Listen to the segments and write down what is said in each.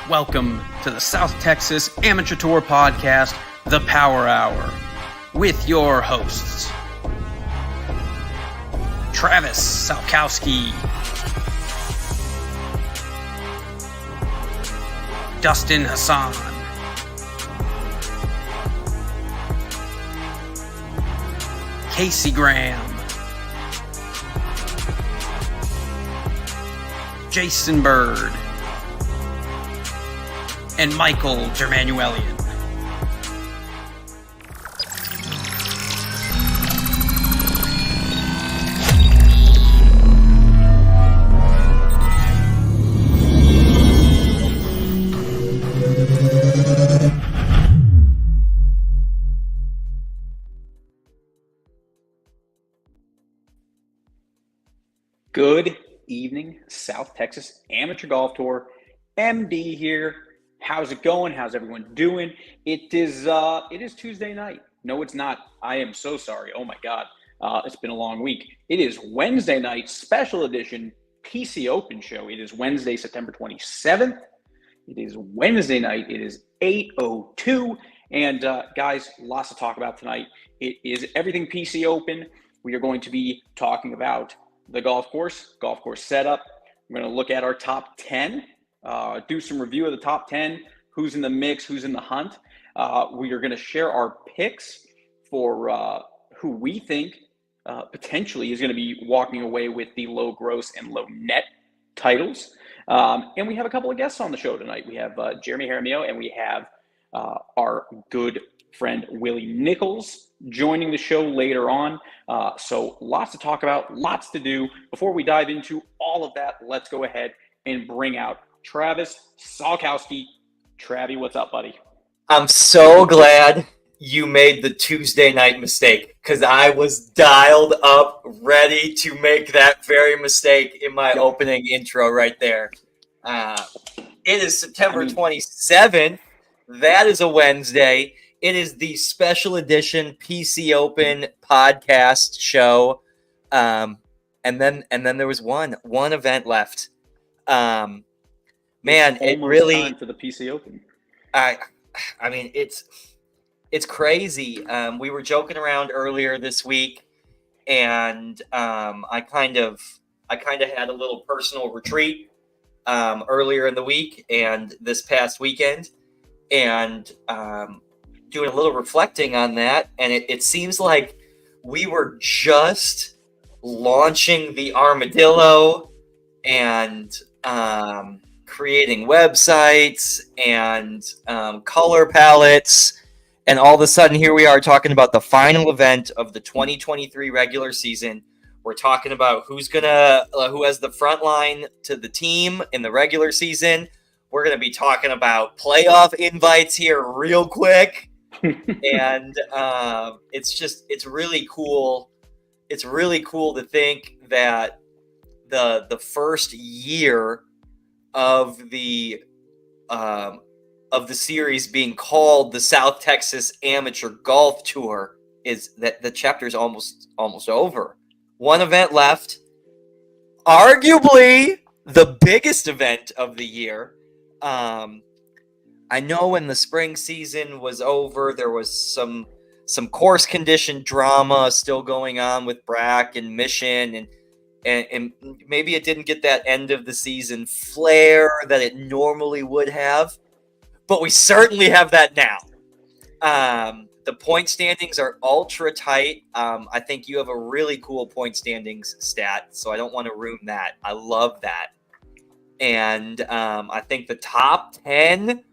Welcome to the South Texas Amateur Tour Podcast, The Power Hour, with your hosts, Travis Salkowski, Dustin Hassan, Casey Graham, Jason Bird, and Michael Germanuelian. Good evening, South Texas Amateur Golf Tour. MD here. How's it going? How's everyone doing? It is Tuesday night. No, it's not. I am so sorry. Oh my God. It's been a long week. It is Wednesday night, special edition PC Open show. It is Wednesday, September 27th. It is Wednesday night. It is 8:02. And guys, lots to talk about tonight. It is everything PC Open. We are going to be talking about the golf course setup. We're going to look at our top 10. Do some review of the top 10, who's in the mix, who's in the hunt. We are going to share our picks for who we think potentially is going to be walking away with the low gross and low net titles. And we have a couple of guests on the show tonight. We have Jeremy Jaramillo, and we have our good friend Willie Nichols joining the show later on. So lots to talk about, lots to do. Before we dive into all of that, let's go ahead and bring out Travis Salkowski. Travie, what's up, buddy? I'm so glad you made the Tuesday night mistake, because I was dialed up, ready to make that very mistake in my opening intro right there. It is September 27th. That is a Wednesday. It is the special edition PC Open podcast show. And then there was one event left. Man, it really time for the PC Open. I mean, it's crazy. We were joking around earlier this week, and I kind of had a little personal retreat earlier in the week and this past weekend, and doing a little reflecting on that. And it seems like we were just launching the Armadillo and creating websites and color palettes, and all of a sudden here we are talking about the final event of the 2023 regular season. We're talking about who has the front line to the team in the regular season. We're going to be talking about playoff invites here real quick. And it's really cool. It's really cool to think that the first year of the series being called the South Texas Amateur Golf Tour is that the chapter is almost over. One event left, arguably the biggest event of the year. I know when the spring season was over, there was some course condition drama still going on with Brack and Mission, and maybe it didn't get that end of the season flair that it normally would have, but we certainly have that now. The point standings are ultra tight. I think you have a really cool point standings stat, so I don't want to ruin that. I love that. And I think the top 10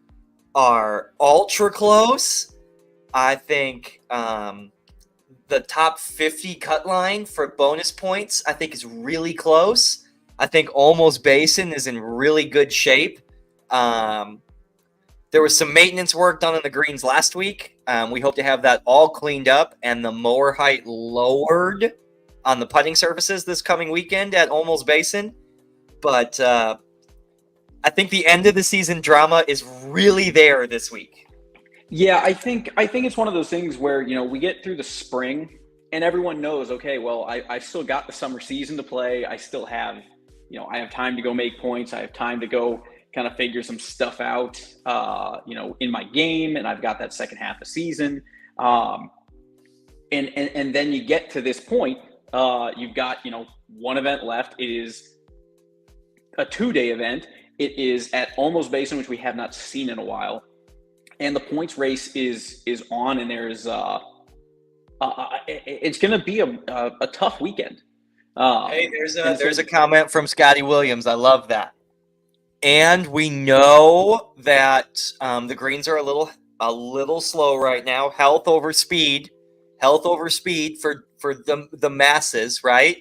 are ultra close. I think the top 50 cut line for bonus points, I think, is really close. I think Olmos Basin is in really good shape. There was some maintenance work done on the greens last week. We hope to have that all cleaned up and the mower height lowered on the putting surfaces this coming weekend at Olmos Basin. But I think the end of the season drama is really there this week. Yeah, I think it's one of those things where, we get through the spring and everyone knows, okay, well, I still got the summer season to play. I still have, I have time to go make points. I have time to go kind of figure some stuff out, in my game, and I've got that second half of season. And then you get to this point, you've got, one event left. It is a 2-day event. It is at Olmos Basin, which we have not seen in a while. And the points race is on, and there's it's going to be a tough weekend. Hey, there's a comment from Scotty Williams. I love that. And we know that the greens are a little slow right now. Health over speed for the masses, right?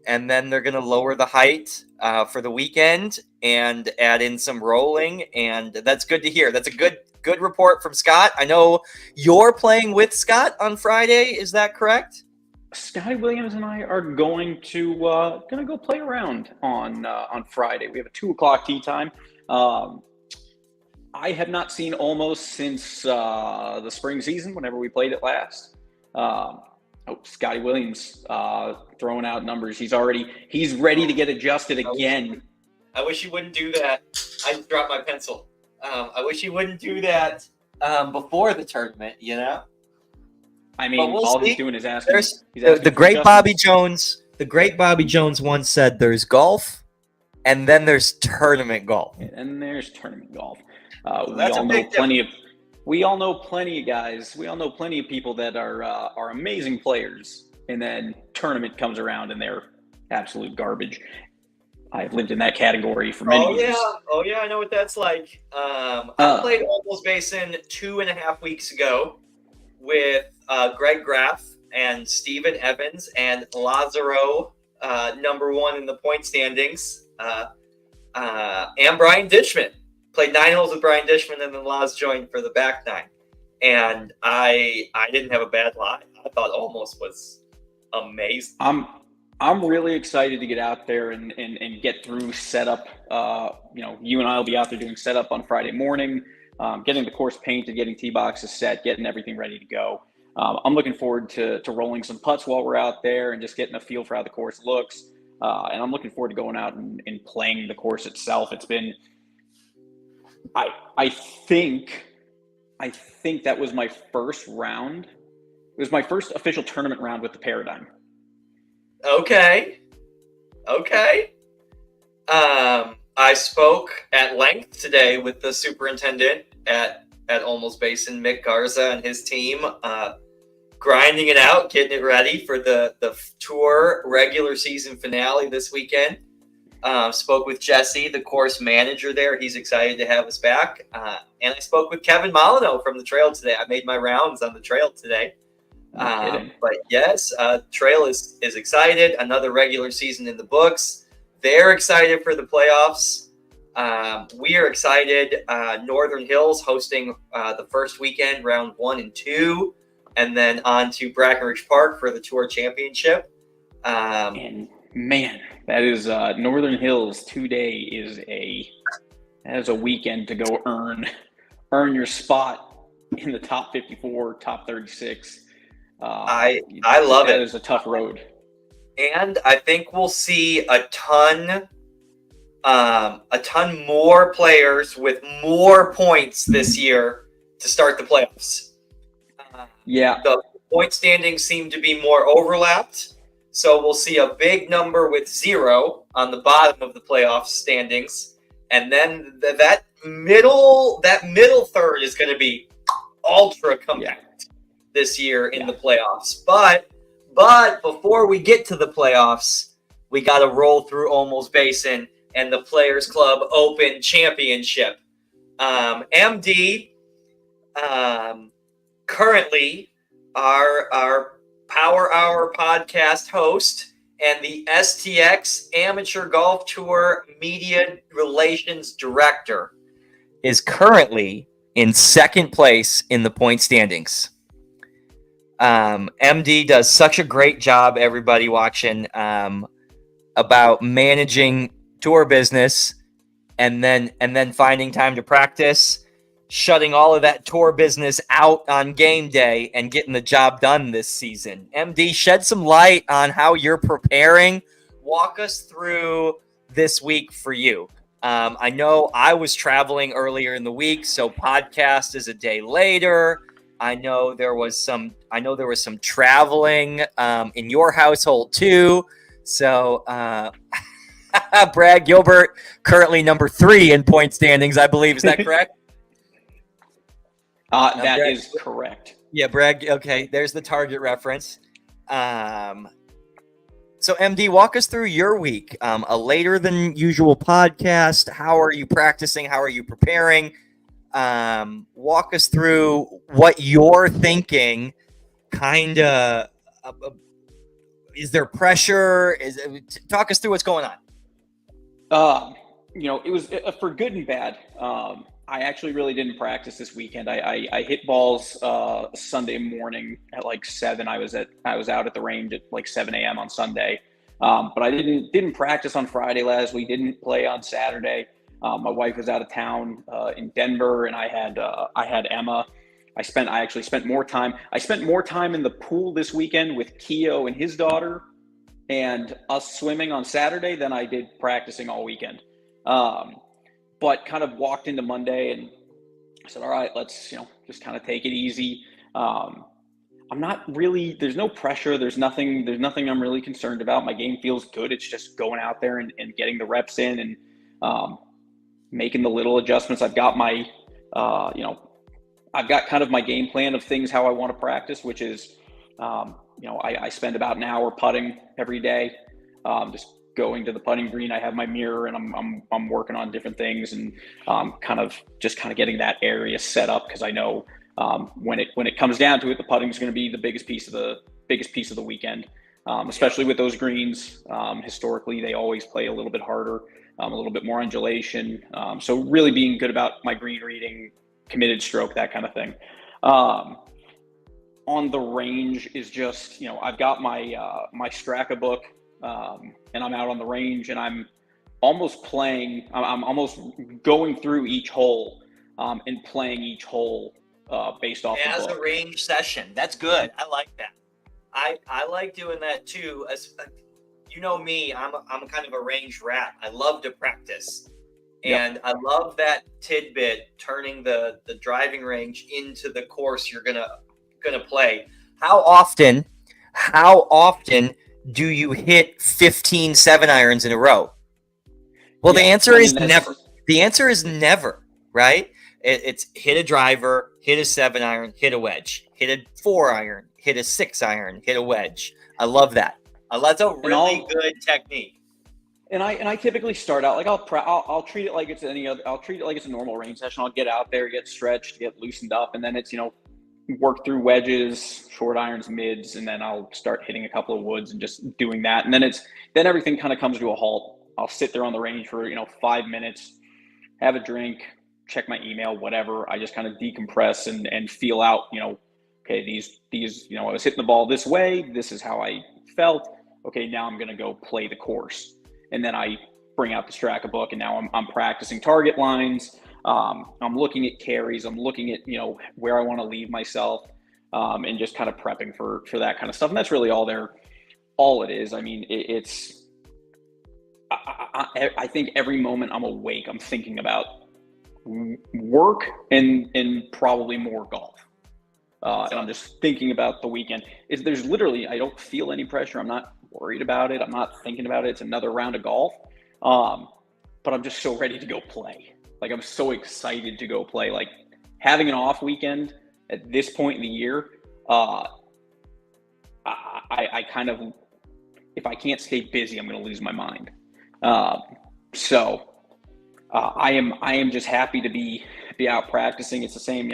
And then they're going to lower the height for the weekend and add in some rolling, and that's good to hear. That's a good report from Scott. I know you're playing with Scott on Friday. Is that correct? Scotty Williams and I are going to go play around on Friday. We have a 2:00 tee time. I have not seen Olmos since the spring season, whenever we played it last. Scotty Williams throwing out numbers. He's ready to get adjusted again. I wish you wouldn't do that. I just dropped my pencil. I wish you wouldn't do that before the tournament. I mean, all he's doing is asking. The great Bobby Jones. The great Bobby Jones once said, "There's golf, and then there's tournament golf." And there's tournament golf. We all know plenty of guys. We all know plenty of people that are amazing players, and then tournament comes around and they're absolute garbage. I've lived in that category for many years. Oh yeah, I know what that's like. I played Olmos Basin 2.5 weeks ago with Greg Graff and Steven Evans and Lazaro, number 1 in the point standings, and Brian Dishman. Played 9 holes with Brian Dishman, and then Laz joined for the back 9. And I didn't have a bad lie. I thought Olmos was amazing. I'm really excited to get out there and get through setup. You and I will be out there doing setup on Friday morning, getting the course painted, getting tee boxes set, getting everything ready to go. I'm looking forward to rolling some putts while we're out there and just getting a feel for how the course looks. And I'm looking forward to going out and playing the course itself. It's been, I think that was my first round. It was my first official tournament round with the Paradigm. Okay. I spoke at length today with the superintendent at Olmos Basin, Mick Garza, and his team, grinding it out, getting it ready for the tour regular season finale this weekend. Spoke with Jesse, the course manager there. He's excited to have us back. And I spoke with Kevin Molyneux from the trail today. I made my rounds on the trail today. But yes, trail is excited. Another regular season in the books. They're excited for the playoffs. We are excited. Northern Hills hosting the first weekend, round 1 and 2, and then on to Brackenridge Park for the Tour Championship. And man, that is Northern Hills 2-day is a weekend to go earn your spot in the top 54, top 36. I love it. That is a tough road. And I think we'll see a ton more players with more points this year to start the playoffs. The point standings seem to be more overlapped, so we'll see a big number with 0 on the bottom of the playoff standings, and then that middle third is going to be ultra compact this year in the playoffs. But before we get to the playoffs, we got to roll through Olmos Basin and the Players Club Open Championship. MD, currently our Power Hour podcast host and the STX Amateur Golf Tour Media Relations Director. is currently in second place in the point standings. MD does such a great job, everybody watching, about managing tour business and then finding time to practice, shutting all of that tour business out on game day and getting the job done this season. MD, shed some light on how you're preparing. Walk us through this week for you. I know I was traveling earlier in the week, so podcast is a day later. I know there was some traveling in your household too. So Brad Gilbert, currently number 3 in point standings, I believe. Is that correct? That is correct. Yeah, Brad. Okay, there's the target reference. So, MD, walk us through your week. A later than usual podcast. How are you practicing? How are you preparing? Walk us through what you're thinking. Is there pressure? Talk us through what's going on. It was for good and bad. I actually really didn't practice this weekend. I hit balls Sunday morning at like 7. I was out at the range at like 7 a.m. on Sunday, but I didn't practice on Friday last week. Didn't play on Saturday. My wife was out of town in Denver, and I had Emma. I actually spent more time. I spent more time in the pool this weekend with Keo and his daughter, and us swimming on Saturday than I did practicing all weekend. But kind of walked into Monday and I said, all right, let's, just kind of take it easy. I'm not really, there's no pressure. There's nothing I'm really concerned about. My game feels good. It's just going out there and getting the reps in and making the little adjustments. I've got my, I've got kind of my game plan of things, how I want to practice, which is, I spend about an hour putting every day, just going to the putting green. I have my mirror and I'm working on different things and kind of getting that area set up, because I know when it comes down to it, the putting is going to be the biggest piece of the weekend, especially with those greens. Historically, they always play a little bit harder, a little bit more undulation. So really being good about my green reading, committed stroke, that kind of thing. On the range is just, I've got my my Straka book. And I'm out on the range and I'm almost going through each hole and playing each hole based off the book. As a range session. That's good. I like that. I like doing that too. As you know me, I'm kind of a range rat. I love to practice. And yep. I love that tidbit, turning the driving range into the course you're gonna play. How often do you hit 15 7-irons in a row? Well, the answer is never. The answer is never, right? It's hit a driver, hit a 7-iron, hit a wedge, hit a 4-iron, hit a 6-iron, hit a wedge. I love that. That's a really good technique. And I typically start out like I'll treat it like it's any other. I'll treat it like it's a normal range session. I'll get out there, get stretched, get loosened up, and then it's work through wedges, short irons, mids, and then I'll start hitting a couple of woods and just doing that. And then everything kind of comes to a halt. I'll sit there on the range for 5 minutes, have a drink, check my email, whatever. I just kind of decompress and feel out. Okay, these I was hitting the ball this way. This is how I felt. Okay, now I'm gonna go play the course. And then I bring out the Straka book, and now I'm practicing target lines. I'm looking at carries. I'm looking at where I want to leave myself, and just kind of prepping for that kind of stuff. And that's really all it is. I mean, I think every moment I'm awake, I'm thinking about work and probably more golf. And I'm just thinking about the weekend. There's literally, I don't feel any pressure. I'm not worried about it. I'm not thinking about it. It's another round of golf. But I'm just so ready to go play. Like, I'm so excited to go play. Like, having an off weekend at this point in the year, I kind of, if I can't stay busy, I'm going to lose my mind. So I am just happy to be out practicing. It's the same,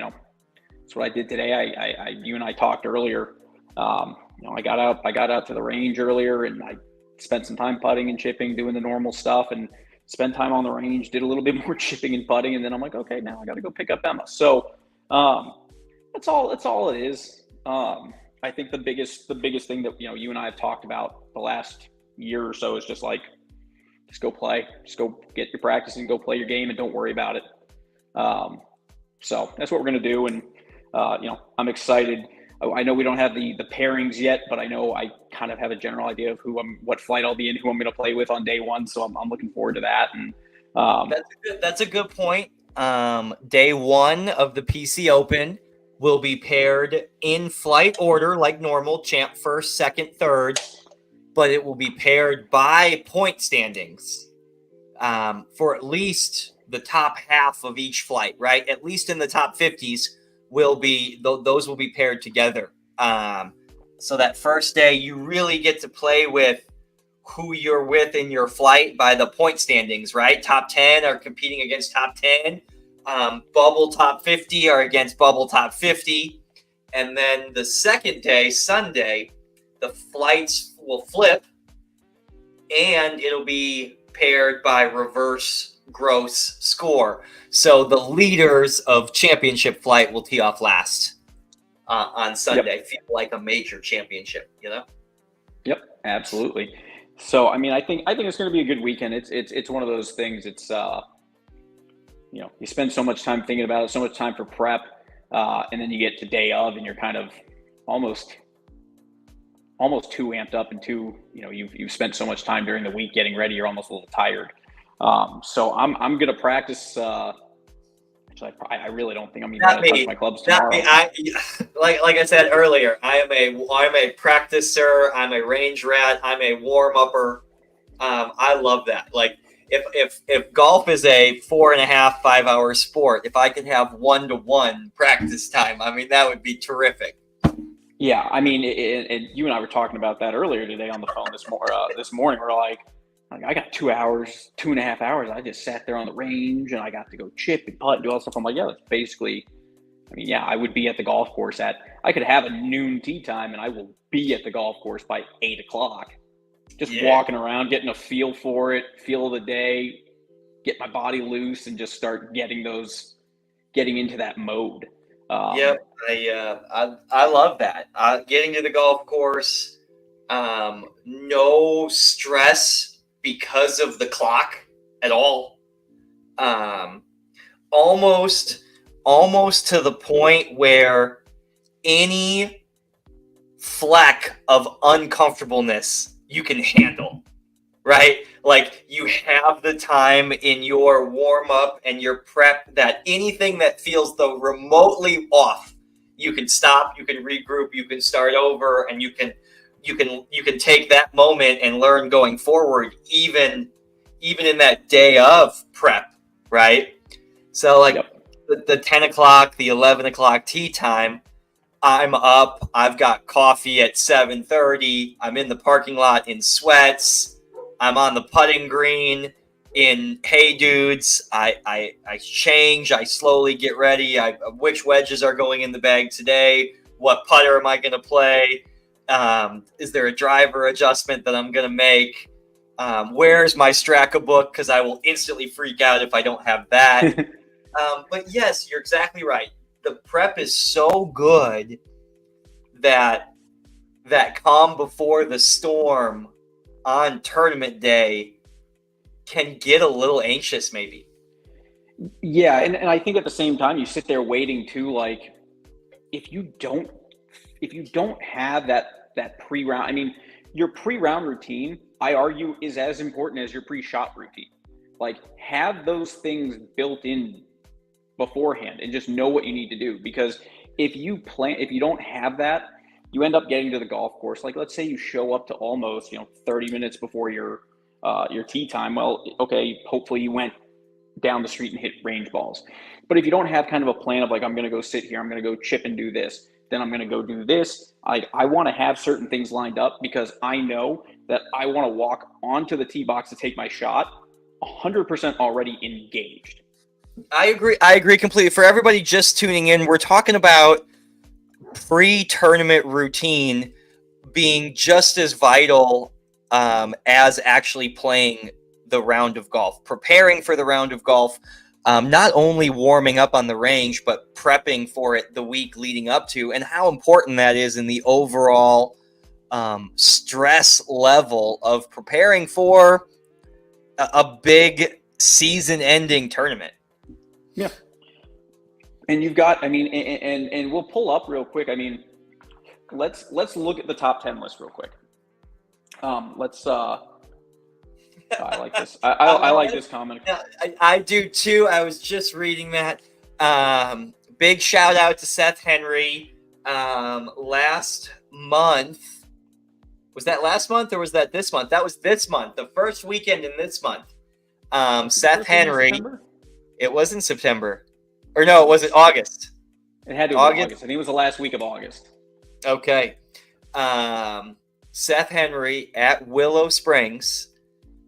it's what I did today. You and I talked earlier. I got out to the range earlier, and I spent some time putting and chipping, doing the normal stuff. And spent time on the range, did a little bit more chipping and putting, and then I'm like, okay, now I got to go pick up Emma. So um, that's all it is. I think the biggest thing that you and I have talked about the last year or so is just like, just go play, just go get your practice and go play your game and don't worry about it. So that's what we're going to do. And, I'm excited. I know we don't have the pairings yet, but I know I kind of have a general idea of what flight I'll be in, who I'm going to play with on day one. So I'm looking forward to that. And that's a good point. Day one of the PC Open will be paired in flight order like normal, champ first, second, third, but it will be paired by point standings for at least the top half of each flight, right? At least in the top 50s those will be paired together. So that first day, you really get to play with who you're with in your flight by the point standings, right? Top 10 are competing against top 10. Bubble top 50 are against bubble top 50. And then the second day, Sunday, the flights will flip and it'll be paired by reverse gross score. So the leaders of championship flight will tee off last on Sunday. Yep. Feel like a major championship, Yep, absolutely. So, I mean, I think it's going to be a good weekend. It's one of those things. It's you spend so much time thinking about it, so much time for prep, and then you get to day of, and you're kind of almost too amped up, and you've spent so much time during the week getting ready. You're almost a little tired. So I'm going to practice. Actually, I really don't think I'm even going to touch my clubs tomorrow. Like I said earlier, I'm a practicer. I'm a range rat. I'm a warm upper. I love that. Like if golf is a 4.5, 5 hour sport, if I could have 1-to-1 practice time, I mean that would be terrific. Yeah, I mean, and you and I were talking about that earlier today on the phone this morning. We're like, I got 2.5 hours. I just sat there on the range and I got to go chip and putt and do all that stuff. I'm like, yeah, that's basically, I would be at the golf course I could have a noon tee time and I will be at the golf course by 8 o'clock. Just walking around, getting a feel for it, feel of the day, get my body loose and just start getting into that mode. I love that. Getting to the golf course, no stress because of the clock at all. Almost to the point where any fleck of uncomfortableness you can handle, right? Like you have the time in your warm up and your prep that anything that feels though remotely off, you can stop, you can regroup, you can start over, and you can take that moment and learn going forward, even in that day of prep, right? So like the 10 o'clock, the 11 o'clock tee time, I'm up, I've got coffee at 7:30, I'm in the parking lot in sweats, I'm on the putting green in Hey Dudes, I change, I slowly get ready, which wedges are going in the bag today, what putter am I going to play, is there a driver adjustment that I'm going to make, where's my Straka book, because I will instantly freak out if I don't have that. But yes, you're exactly right. The prep is so good that calm before the storm on tournament day can get a little anxious maybe. Yeah, and I think at the same time you sit there waiting too, like if you don't have that pre-round, your pre-round routine, I argue, is as important as your pre-shot routine. Like have those things built in beforehand and just know what you need to do, because if you don't have that, you end up getting to the golf course. Like let's say you show up to Olmos 30 minutes before your tee time. Well, okay, hopefully you went down the street and hit range balls. But if you don't have kind of a plan of like, I'm going to go sit here, I'm going to go chip and do this, then I'm going to go do this. I want to have certain things lined up because I know that I want to walk onto the tee box to take my shot 100% already engaged. I agree completely. For everybody just tuning in, we're talking about pre-tournament routine being just as vital as actually playing the round of golf, preparing for the round of golf, not only warming up on the range, but prepping for it the week leading up to, and how important that is in the overall stress level of preparing for a big season-ending tournament. Yeah. And you've got, I mean, and we'll pull up real quick. I mean, let's look at the top 10 list real quick. I like this. I like this comment. I do too. I was just reading that. Big shout out to Seth Henry. Last month, was that last month or was that this month? That was this month. The first weekend in this month. Seth Henry. It was in September, or no, was it August? It had to be August. I think it was the last week of August. Okay. Seth Henry at Willow Springs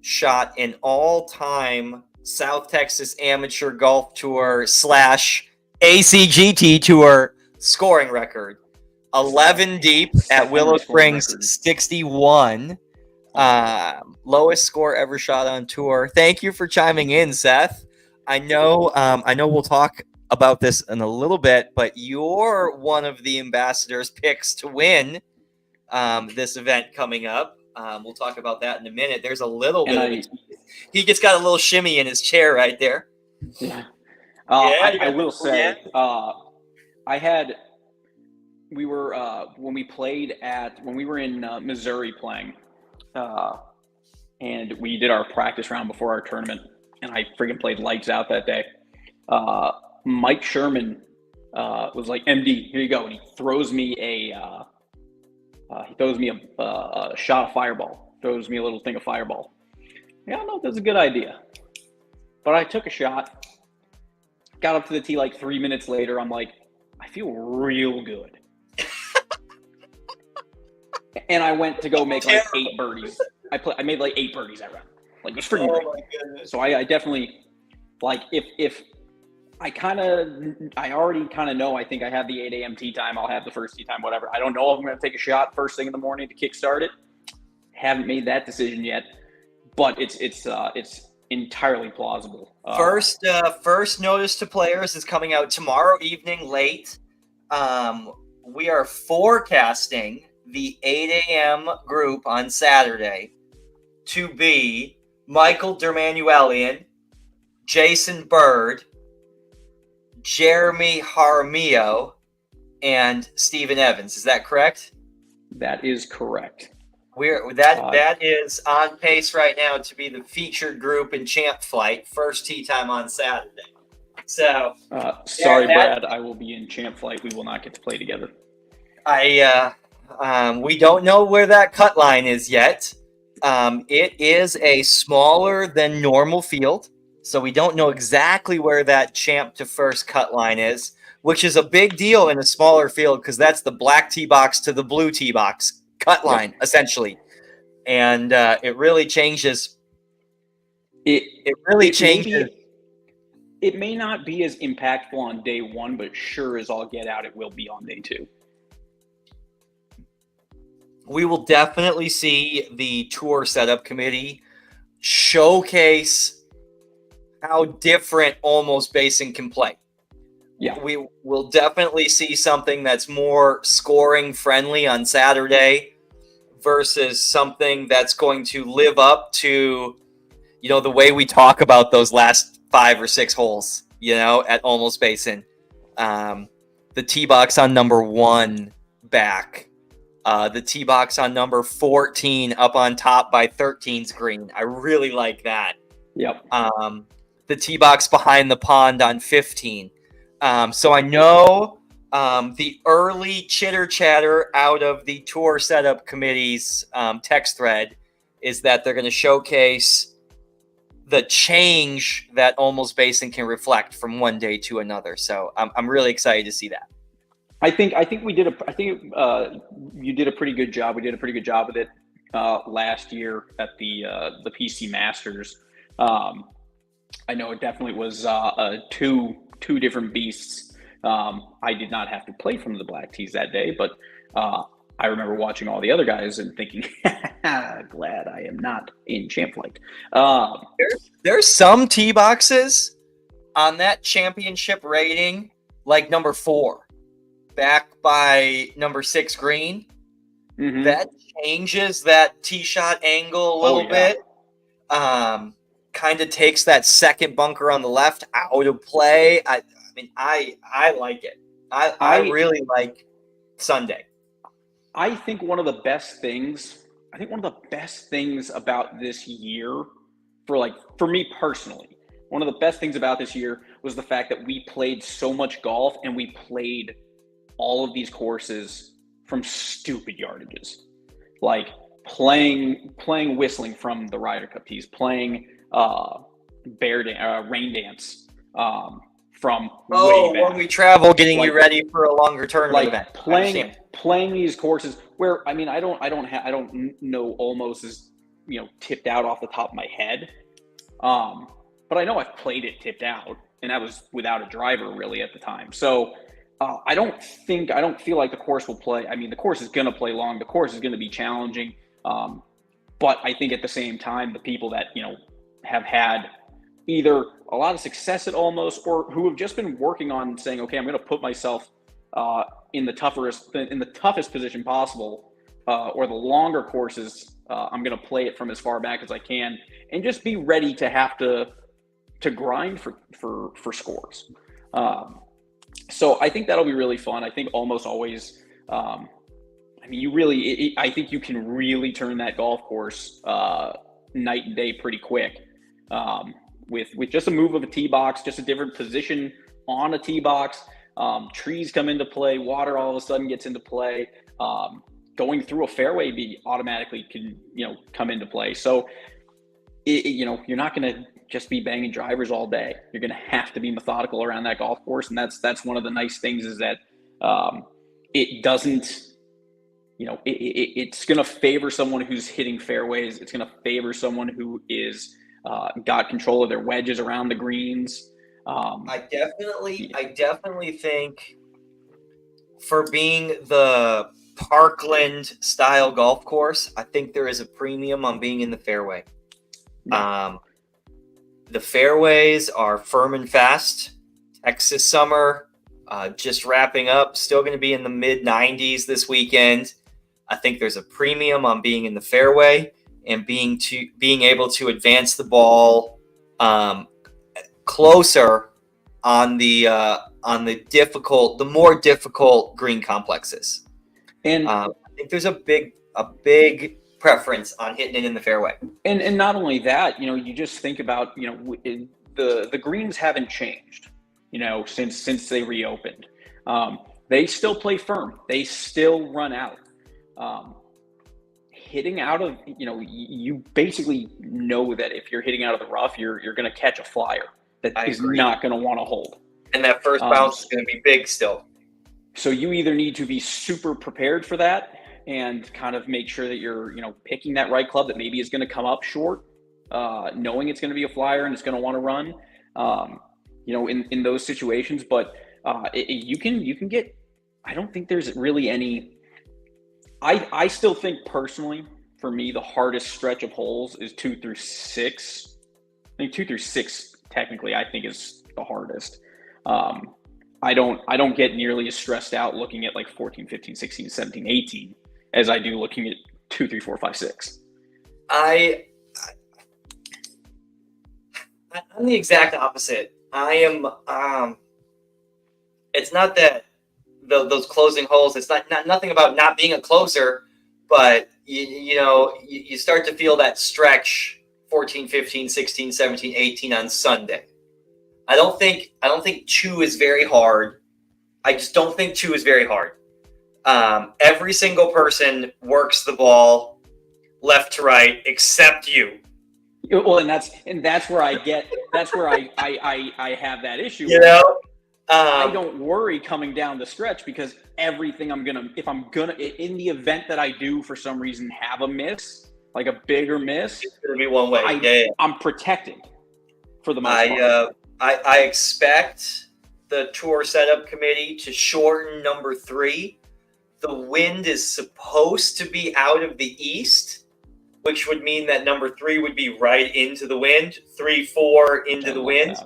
shot an all-time South Texas Amateur Golf Tour / ACGT Tour scoring record. 11 deep at Willow Springs, 61. Lowest score ever shot on tour. Thank you for chiming in, Seth. I know we'll talk about this in a little bit, but you're one of the ambassadors' picks to win this event coming up. We'll talk about that in a minute. There's a little bit. He just got a little shimmy in his chair right there. Yeah. I will say, we were when we were in Missouri playing, and we did our practice round before our tournament, and I freaking played lights out that day. Mike Sherman was like, "MD, here you go," and he throws me a shot of Fireball. Throws me a little thing of Fireball. Yeah, I don't know if that's a good idea, but I took a shot. Got up to the tee like 3 minutes later. I'm like, I feel real good. And I went to go make like 8 birdies. I made like 8 birdies that round. Like, it was freaking great. So I definitely, like, if I already kind of know, I think I have the 8 a.m. tee time. I'll have the first tee time, whatever. I don't know if I'm going to take a shot first thing in the morning to kickstart it. Haven't made that decision yet, but it's entirely plausible. First notice to players is coming out tomorrow evening late. We are forecasting the 8 a.m. group on Saturday to be Michael Dermanuelian, Jason Bird, Jeremy Jaramillo, and Stephen Evans. Is that correct? That is correct. That is on pace right now to be the featured group in Champ Flight. First tee time on Saturday. So sorry, Brad, I will be in Champ Flight. We will not get to play together. We don't know where that cut line is yet. It is a smaller than normal field, so we don't know exactly where that champ to first cut line is, which is a big deal in a smaller field because that's the black tee box to the blue tee box cut line, essentially. And it really changes. It really changes. It may not be as impactful on day one, but sure as all get out, it will be on day 2. We will definitely see the tour setup committee showcase how different Olmos Basin can play. Yeah, we will definitely see something that's more scoring friendly on Saturday versus something that's going to live up to, the way we talk about those last 5 or 6 holes, at Olmos Basin. The tee box on number 1 back. The tee box on number 14 up on top by 13's green. I really like that. Yep. The tee box behind the pond on 15. So I know the early chitter chatter out of the tour setup committee's text thread is that they're going to showcase the change that Olmos Basin can reflect from one day to another. So I'm really excited to see that. I think you did a pretty good job. We did a pretty good job with it last year at the PC Masters. I know it definitely was two different beasts. I did not have to play from the black tees that day, but I remember watching all the other guys and thinking, glad I am not in champ flight. There's some tee boxes on that championship rating, like number 4, back by number 6 green. Mm-hmm. That changes that tee shot angle a little bit. Kind of takes that second bunker on the left out of play. I mean, I like it. I really like Sunday. I think one of the best things about this year, for me personally, one of the best things about this year was the fact that we played so much golf, and we played all of these courses from stupid yardages, like playing whistling from the Ryder Cup tees, playing rain dance from way back. When we travel, getting you ready for a longer tournament event. Playing these courses where, I mean, I don't know Olmos is, tipped out off the top of my head, but I know I've played it tipped out, and that was without a driver really at the time. So I don't feel like the course will play. I mean, the course is going to play long. The course is going to be challenging. But I think at the same time, the people that, have had either a lot of success at Olmos, or who have just been working on saying, okay, I'm going to put myself in the toughest position possible, or the longer courses, I'm going to play it from as far back as I can, and just be ready to have to grind for scores. So I think that'll be really fun. I think almost always, I think you can really turn that golf course night and day pretty quick, with just a move of a tee box, just a different position on a tee box. Trees come into play, water all of a sudden gets into play. Going through a fairway automatically can come into play. So you're not going to just be banging drivers all day. You're going to have to be methodical around that golf course, and that's one of the nice things, is that it doesn't, it's going to favor someone who's hitting fairways. It's going to favor someone who is got control of their wedges around the greens. I definitely think, for being the Parkland style golf course, I think there is a premium on being in the fairway. Yeah. The fairways are firm and fast. Texas summer just wrapping up, still going to be in the mid 90s this weekend. I think there's a premium on being in the fairway and being able to advance the ball closer on the more difficult green complexes. And I think there's a big preference on hitting it in the fairway. And not only that, you just think about, the greens haven't changed, since they reopened. They still play firm. They still run out. Hitting out of, you basically know that if you're hitting out of the rough, you're going to catch a flyer that is not going to want to hold. And that first bounce is going to be big still. So you either need to be super prepared for that and kind of make sure that you're, picking that right club that maybe is going to come up short, knowing it's going to be a flyer and it's going to want to run, in those situations. But you can get, I don't think there's really any, I still think personally, for me, the hardest stretch of holes is 2 through 6. I think 2 through 6 technically, I think, is the hardest. I don't get nearly as stressed out looking at like 14, 15, 16, 17, 18 as I do looking at 2, 3, 4, 5, 6. I'm the exact opposite. I am. It's not that those closing holes. It's not nothing about not being a closer, but you start to feel that stretch 14, 15, 16, 17, 18 on Sunday. I don't think 2 is very hard. I just don't think 2 is very hard. Every single person works the ball left to right except you. Well, and that's where I have that issue. I don't worry coming down the stretch, because everything in the event that I do for some reason have a miss, like a bigger miss, it's going to be one way. I'm protected for the most part. I expect the tour setup committee to shorten number 3. the wind is supposed to be out of the east, which would mean that number 3 would be right into the wind. 3, 4 into the wind.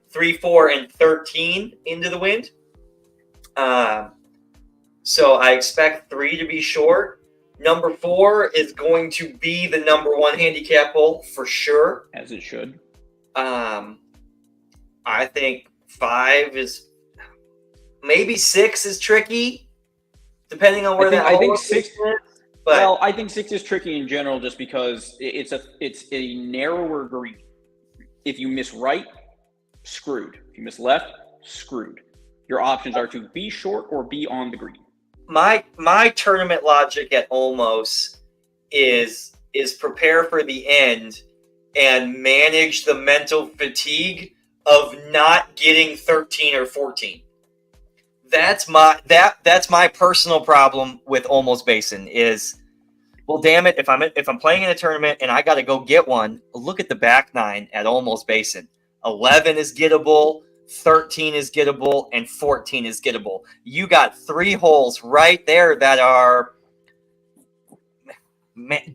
3, 4, and 13 into the wind. So I expect 3 to be short. Number 4 is going to be the number 1 handicap hole for sure. As it should. I think 5 is, maybe 6 is tricky, depending on where I think 6 is. But, well, I think 6 is tricky in general just because it's a narrower green. If you miss right, screwed. If you miss left, screwed. Your options are to be short or be on the green. My tournament logic at Olmos is prepare for the end and manage the mental fatigue of not getting 13 or 14. That's my personal problem with Olmos Basin is, well, damn it, if I'm playing in a tournament and I got to go get one, look at the back 9 at Olmos Basin. 11 is gettable, 13 is gettable, and 14 is gettable. You got 3 holes right there that are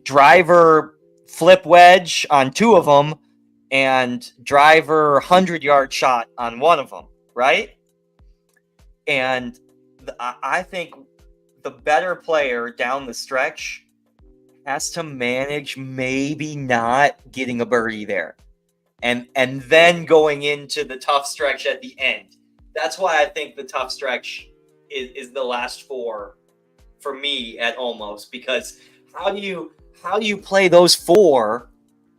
driver flip wedge on 2 of them and driver 100-yard shot on 1 of them, right? And I think the better player down the stretch has to manage maybe not getting a birdie there. And then going into the tough stretch at the end. That's why I think the tough stretch is the last 4 for me at Olmos, because how do you play those 4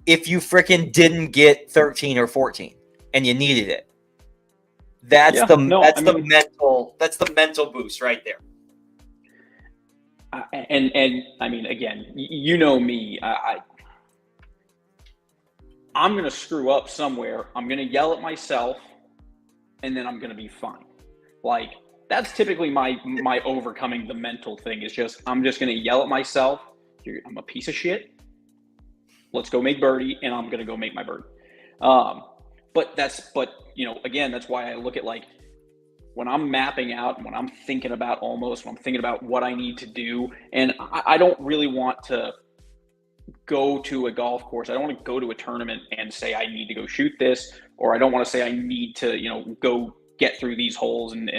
if you freaking didn't get 13 or 14 and you needed it? That's the mental boost right there. And I mean, again, you know me, I'm going to screw up somewhere. I'm going to yell at myself, and then I'm going to be fine. Like, that's typically my overcoming the mental thing is just, I'm just going to yell at myself. I'm a piece of shit. Let's go make birdie, and I'm going to go make my birdie. But you know, again, that's why I look at, like, when I'm mapping out and when I'm thinking about Olmos, when I'm thinking about what I need to do, and I don't really want to go to a golf course. I don't want to go to a tournament and say I need to go shoot this, or I don't want to say I need to, you know, go get through these holes and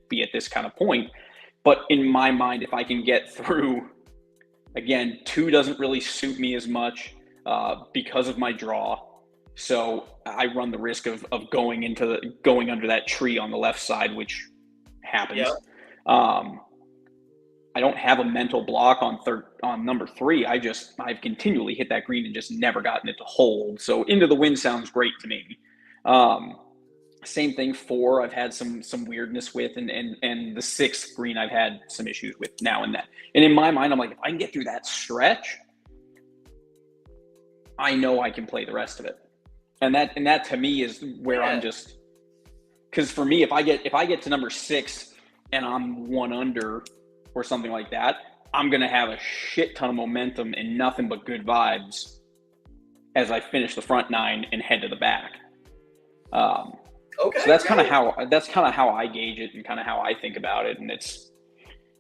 be at this kind of point. But in my mind, if I can get through, again, 2 doesn't really suit me as much because of my draw. So I run the risk of going under that tree on the left side, which happens. Yep. I don't have a mental block on number 3. I've continually hit that green and just never gotten it to hold. So into the wind sounds great to me. Same thing 4. I've had some weirdness with, and the 6th green I've had some issues with now and then. And in my mind, I'm like, if I can get through that stretch, I know I can play the rest of it. And that to me is where I'm just, because for me, if I get to number 6 and I'm 1 under or something like that, I'm going to have a shit ton of momentum and nothing but good vibes as I finish the front 9 and head to the back. Okay. So that's kind of how I gauge it and kind of how I think about it. And it's,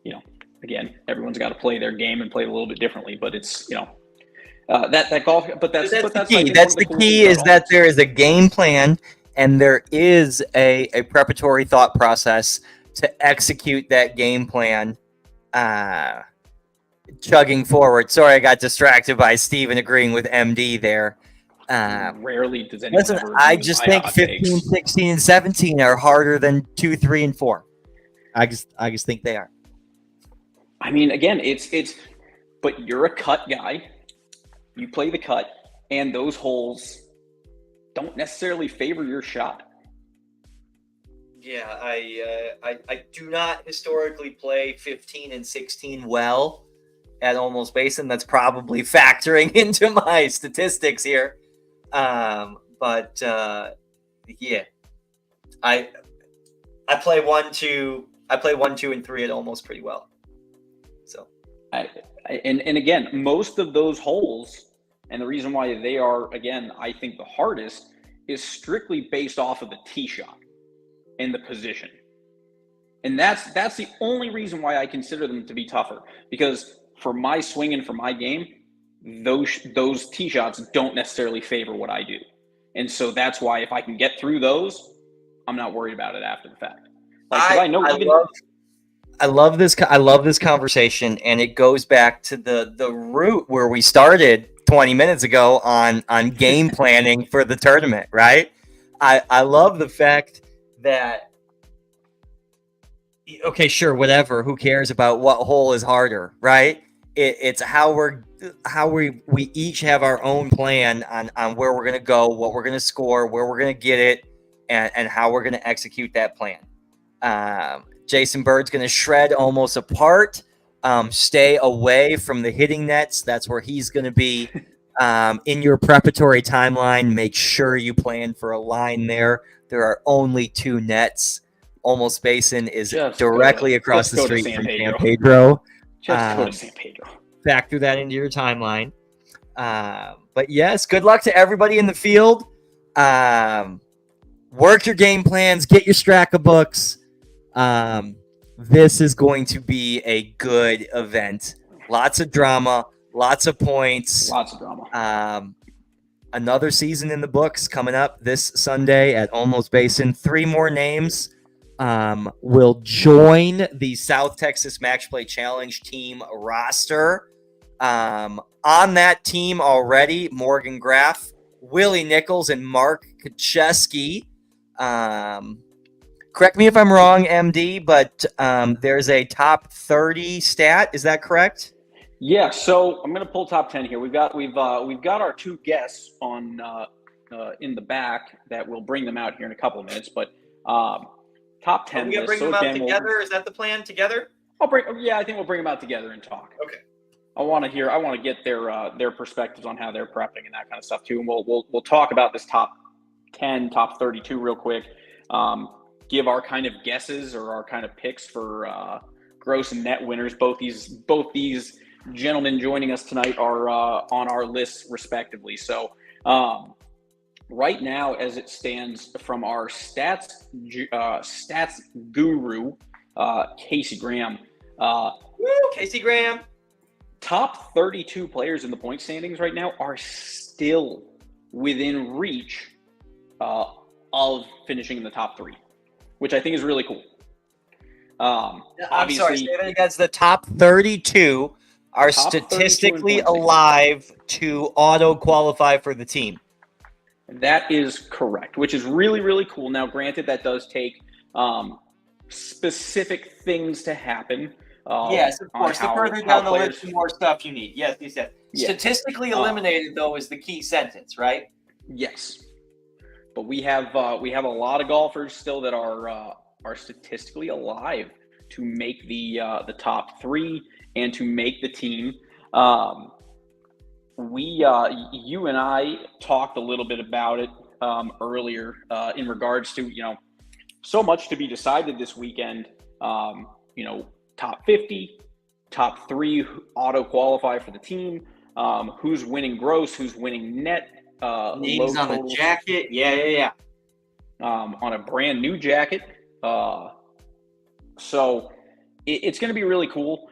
you know, again, everyone's got to play their game and play it a little bit differently, but it's, you know, that golf, but that's the key. That's the key is that there is a game plan and there is a preparatory thought process to execute that game plan. Chugging forward. Sorry, I got distracted by Steven agreeing with MD there. Rarely does anyone ever I just think 15, 16, and 17 are harder than 2, 3, and 4. I just think they are. I mean, again, it's but you're a cut guy. You play the cut, and those holes don't necessarily favor your shot. Yeah, I do not historically play 15 and 16 well at Olmos Basin. That's probably factoring into my statistics here. But yeah, I play 1, 2. I play 1, 2, and 3 at Olmos pretty well. So, and again, most of those holes, and the reason why they are, again, I think the hardest is strictly based off of the tee shot and the position. And that's the only reason why I consider them to be tougher. Because for my swing and for my game, those tee shots don't necessarily favor what I do. And so that's why if I can get through those, I'm not worried about it after the fact. Like, because I know I love this. I love this conversation, and it goes back to the root where we started 20 minutes ago on game planning for the tournament. Right? I love the fact that, okay, sure, whatever. Who cares about what hole is harder, right? It's how we each have our own plan on where we're gonna go, what we're gonna score, where we're gonna get it, and how we're gonna execute that plan. Jason Bird's gonna shred Olmos apart. Stay away from the hitting nets. That's where he's gonna be. In your preparatory timeline, make sure you plan for a line there. There are only 2 nets. Olmos Basin is directly across the street from San Pedro. Just go to San Pedro. Factor that into your timeline. But yes, good luck to everybody in the field. Work your game plans. Get your Straka books. This is going to be a good event. Lots of drama. Lots of points. Lots of drama. Another season in the books coming up this Sunday at Olmos Basin. 3 more names will join the South Texas Match Play Challenge team roster. On that team already, Morgan Graff, Willie Nichols, and Mark Kacheski. Correct me if I'm wrong, MD, but there's a top 30 stat. Is that correct? Yeah. So I'm going to pull top 10 here. We've got our 2 guests on in the back that we'll bring them out here in a couple of minutes, but. Top 10. Are we gonna bring them out together? Is that the plan? Together? I think we'll bring them out together and talk. Okay. I want to get their perspectives on how they're prepping and that kind of stuff too. And we'll talk about this top 10, top 32 real quick. Give our kind of guesses or our kind of picks for gross and net winners. Both these gentlemen joining us tonight are on our list respectively. So. Right now, as it stands from our stats guru, Casey Graham. Casey Graham. Top 32 players in the point standings right now are still within reach of finishing in the top 3, which I think is really cool. I'm sorry, say that again. The top 32 are statistically alive to auto qualify for the team. That is correct, which is really, really cool. Now, granted, that does take specific things to happen. Yes, of course. The further down the list, the more stuff you need. Yes, you said. Yeah. Statistically eliminated, though, is the key sentence, right? Yes, but we have a lot of golfers still that are statistically alive to make the top 3 and to make the team. You and I talked a little bit about it earlier in regards to, so much to be decided this weekend. Top 50, top 3 auto qualify for the team. Who's winning gross? Who's winning net? Names on the jacket. Yeah. On a brand new jacket. So it's going to be really cool.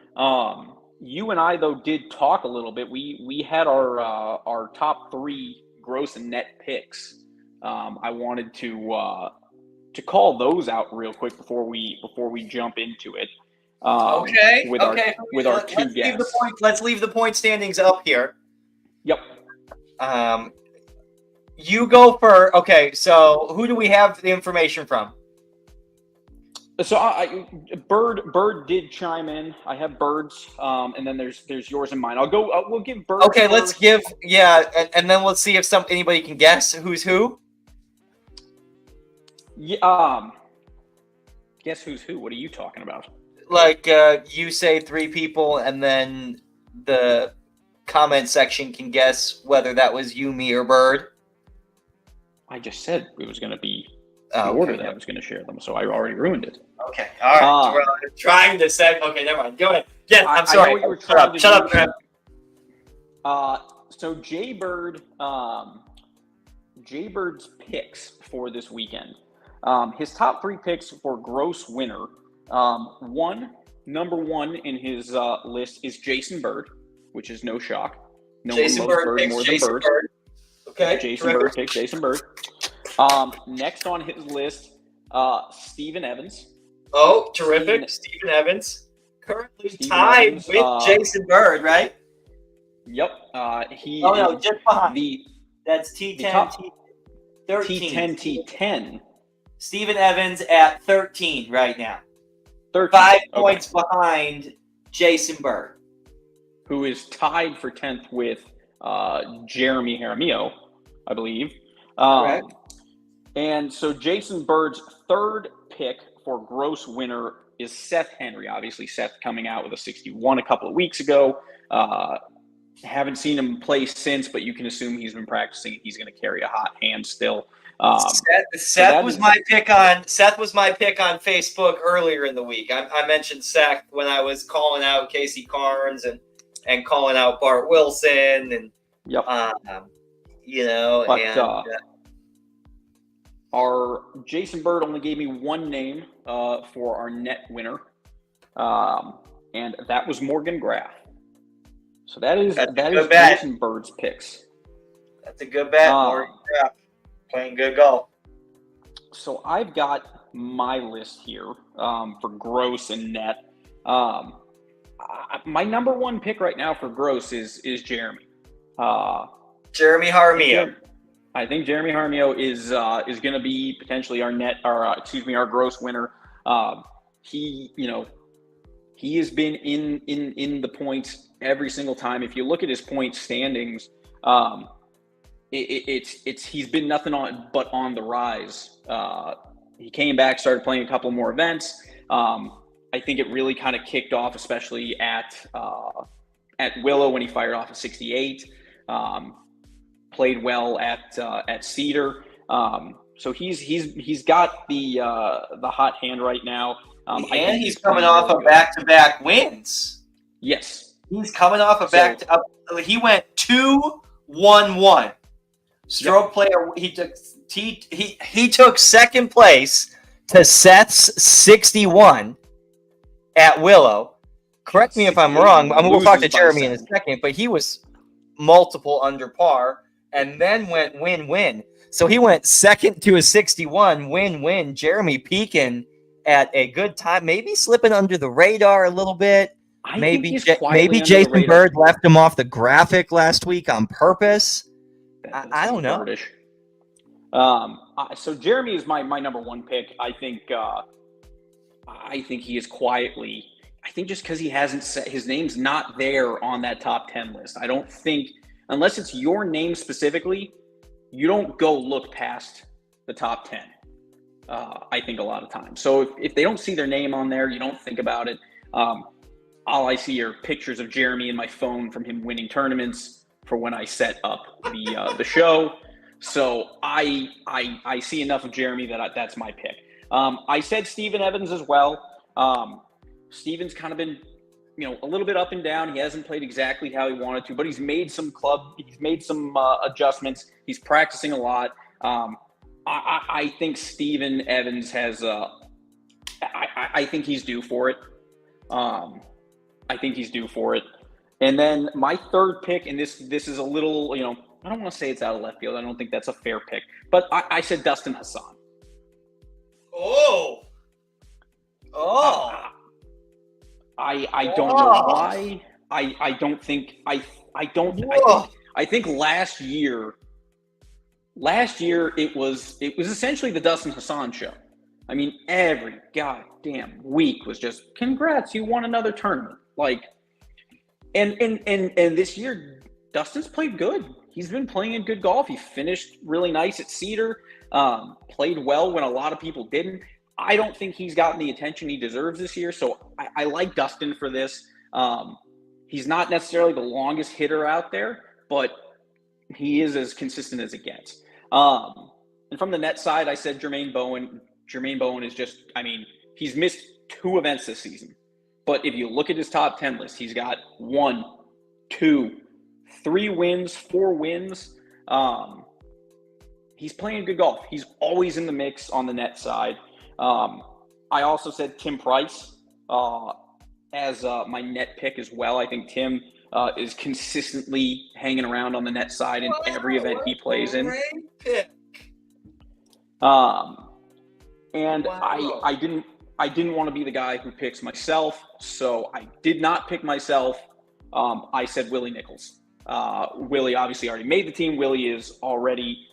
You and I, though, did talk a little bit. We had our top 3 gross and net picks. I wanted to call those out real quick before we jump into it. With our 2 guests. Let's leave the point standings up here. Yep. You go for okay. So who do we have the information from? So Bird did chime in. I have Bird's, and then there's yours and mine. We'll give Bird. Okay, let's give and then let's see if anybody can guess who's who. Yeah. Guess who's who? What are you talking about? Like you say 3 people, and then the comment section can guess whether that was you, me, or Bird. I just said it was going to be the order that I was going to share them, so I already ruined it. Okay, all right. Well, I'm trying to say. Okay, never mind. Go ahead. Yeah, I'm sorry. Shut up, Trev. So Jaybird, Jaybird's picks for this weekend. His top 3 picks for gross winner Number one in his list is Jason Bird, which is no shock. No Jason one loves Bird Bird picks more Jason than Bird. Bird. Okay. Jason terrific. Bird picks Jason Bird. Next on his list, Steven Evans. Oh, terrific. Steven Evans. Currently tied with Jason Bird, right? Yep. He no, just behind. That's T10, T13. T10, T10. Steven Evans at 13 right now. 13. 5 points behind Jason Bird, who is tied for 10th with Jeremy Jaramillo, I believe. Correct. And so Jason Bird's third pick for gross winner is Seth Henry. Obviously, Seth coming out with a 61 a couple of weeks ago. Haven't seen him play since, but you can assume he's been practicing. He's going to carry a hot hand still. Seth was my pick on Facebook earlier in the week. I mentioned Seth when I was calling out Casey Carnes and calling out Bart Wilson and yep. Our Jason Bird only gave me one name for our net winner, and that was Morgan Graff. So that is Jason Bird's picks. That's a good bet, Morgan Graff. Playing good golf. So I've got my list here for gross and net. My number one pick right now for gross is Jeremy. Jeremy Jaramillo. I think Jeremy Jaramillo is going to be potentially our gross winner. He has been in the points every single time. If you look at his point standings, he's been nothing but on the rise. He came back, started playing a couple more events. I think it really kind of kicked off, especially at Willow when he fired off a 68. Played well at Cedar. So he's got the hot hand right now. And he's coming off of back-to-back wins. Yes, he's coming off of back-to-back. He went 2-1-1. Stroke player. He took second place to Seth's 61 at Willow. Correct me if I'm wrong. We'll talk to Jeremy in a second, but he was multiple under par and then went win-win. So he went second to a 61, win-win. Jeremy peaking at a good time, maybe slipping under the radar a little bit. Maybe Jason Bird left him off the graphic last week on purpose. I don't know. So Jeremy is my number one pick. I think he is quietly. I think just because he hasn't set his name's not there on that top 10 list. I don't think unless it's your name specifically, you don't go look past the top 10. I think a lot of times. So if they don't see their name on there, you don't think about it. All I see are pictures of Jeremy in my phone from him winning tournaments for when I set up the show. So I see enough of Jeremy that's my pick. I said Steven Evans as well. Steven's kind of been, a little bit up and down. He hasn't played exactly how he wanted to, but he's made some adjustments. He's practicing a lot. I think Steven Evans has. I think he's due for it. I think he's due for it. And then my third pick, and this is a little, I don't want to say it's out of left field. I don't think that's a fair pick, but I said Dustin Hassan. Oh. I don't know why. I don't think I think last year it was essentially the Dustin Hassan show. I mean, every goddamn week was just congrats, you won another tournament. And this year Dustin's played good. He's been playing in good golf. He finished really nice at Cedar. Played well when a lot of people didn't. I don't think he's gotten the attention he deserves this year, so I like Dustin for this. He's not necessarily the longest hitter out there, but he is as consistent as it gets. And from the net side, I said Jermaine Bowen. Jermaine Bowen is just, he's missed 2 events this season. But if you look at his top 10 list, he's got 1, 2, 3 wins, 4 wins. He's playing good golf. He's always in the mix on the net side. I also said Tim Price as my net pick as well. I think Tim is consistently hanging around on the net side in every event he plays in. Great pick. And I didn't want to be the guy who picks myself, so I did not pick myself. I said Willie Nichols. Willie obviously already made the team. Willie is already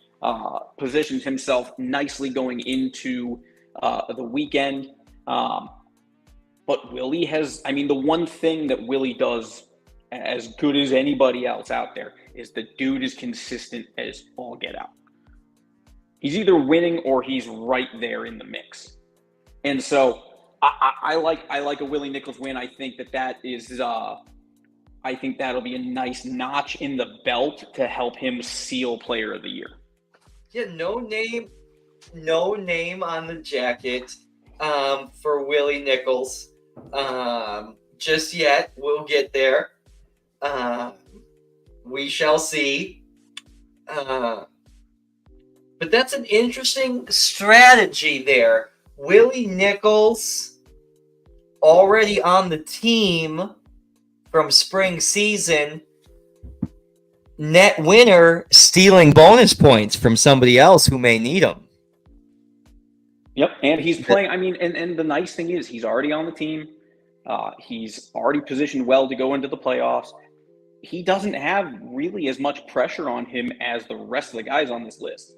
positioned himself nicely going into the weekend. But Willie has, the one thing that Willie does as good as anybody else out there is the dude is consistent as all get out. He's either winning or he's right there in the mix. And so I like a Willie Nichols win. I think that is I think that'll be a nice notch in the belt to help him seal Player of the Year. Yeah, no name on the jacket for Willie Nichols just yet. We'll get there. We shall see. But that's an interesting strategy there. Willie Nichols already on the team from spring season. Net winner stealing bonus points from somebody else who may need them. Yep, and he's playing. And the nice thing is he's already on the team. He's already positioned well to go into the playoffs. He doesn't have really as much pressure on him as the rest of the guys on this list.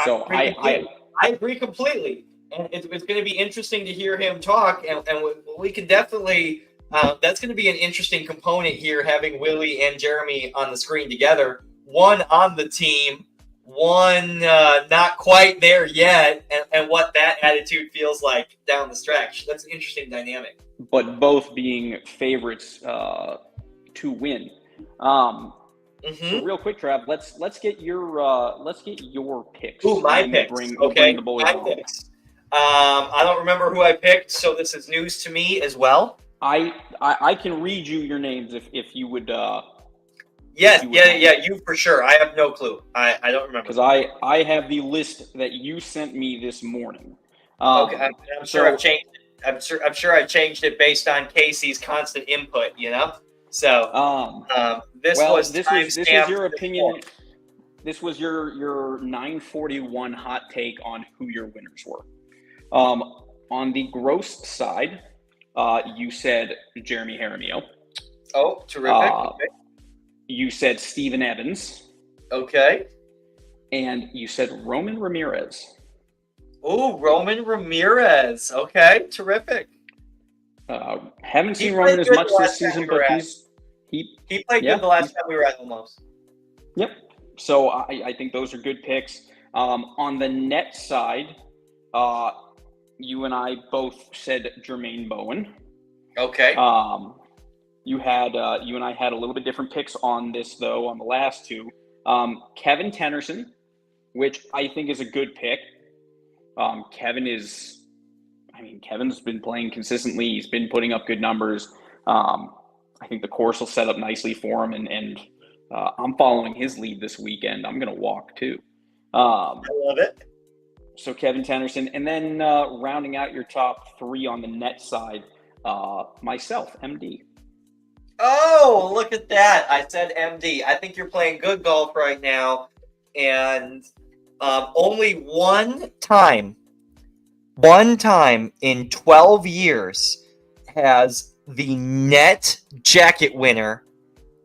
So I agree completely. And it's going to be interesting to hear him talk, and we can definitely. That's going to be an interesting component here, having Willie and Jeremy on the screen together. One on the team, one not quite there yet, and what that attitude feels like down the stretch. That's an interesting dynamic. But both being favorites to win. So real quick, Trav, let's get your picks. Ooh, my picks. Bring the boys my on. picks. I don't remember who I picked, so this is news to me as well. I can read you your names if you would. Yes, you for sure. I have no clue. I don't remember. Because I have the list that you sent me this morning. Okay, I'm sure I've changed it. I'm sure I changed it based on Casey's constant input. So this was your opinion. This was your 941 hot take on who your winners were. On the gross side, you said Jeremy Jaramillo. Oh, terrific. Okay. You said Steven Evans. Okay. And you said Roman Ramirez. Oh, Roman Ramirez. Okay, terrific. Haven't seen Roman as much this season, but he played good the last time we were at Olmos. Yep. So I think those are good picks. On the net side, you and I both said Jermaine Bowen. Okay. You and I had a little bit different picks on this though. On the last two, Kevin Tennyson, which I think is a good pick. Kevin's been playing consistently. He's been putting up good numbers. I think the course will set up nicely for him, and I'm following his lead this weekend. I'm going to walk too. I love it. So Kevin Tennyson, and then rounding out your top three on the net side, myself, MD. Oh, look at that. I said MD. I think you're playing good golf right now. And only one time in 12 years has the net jacket winner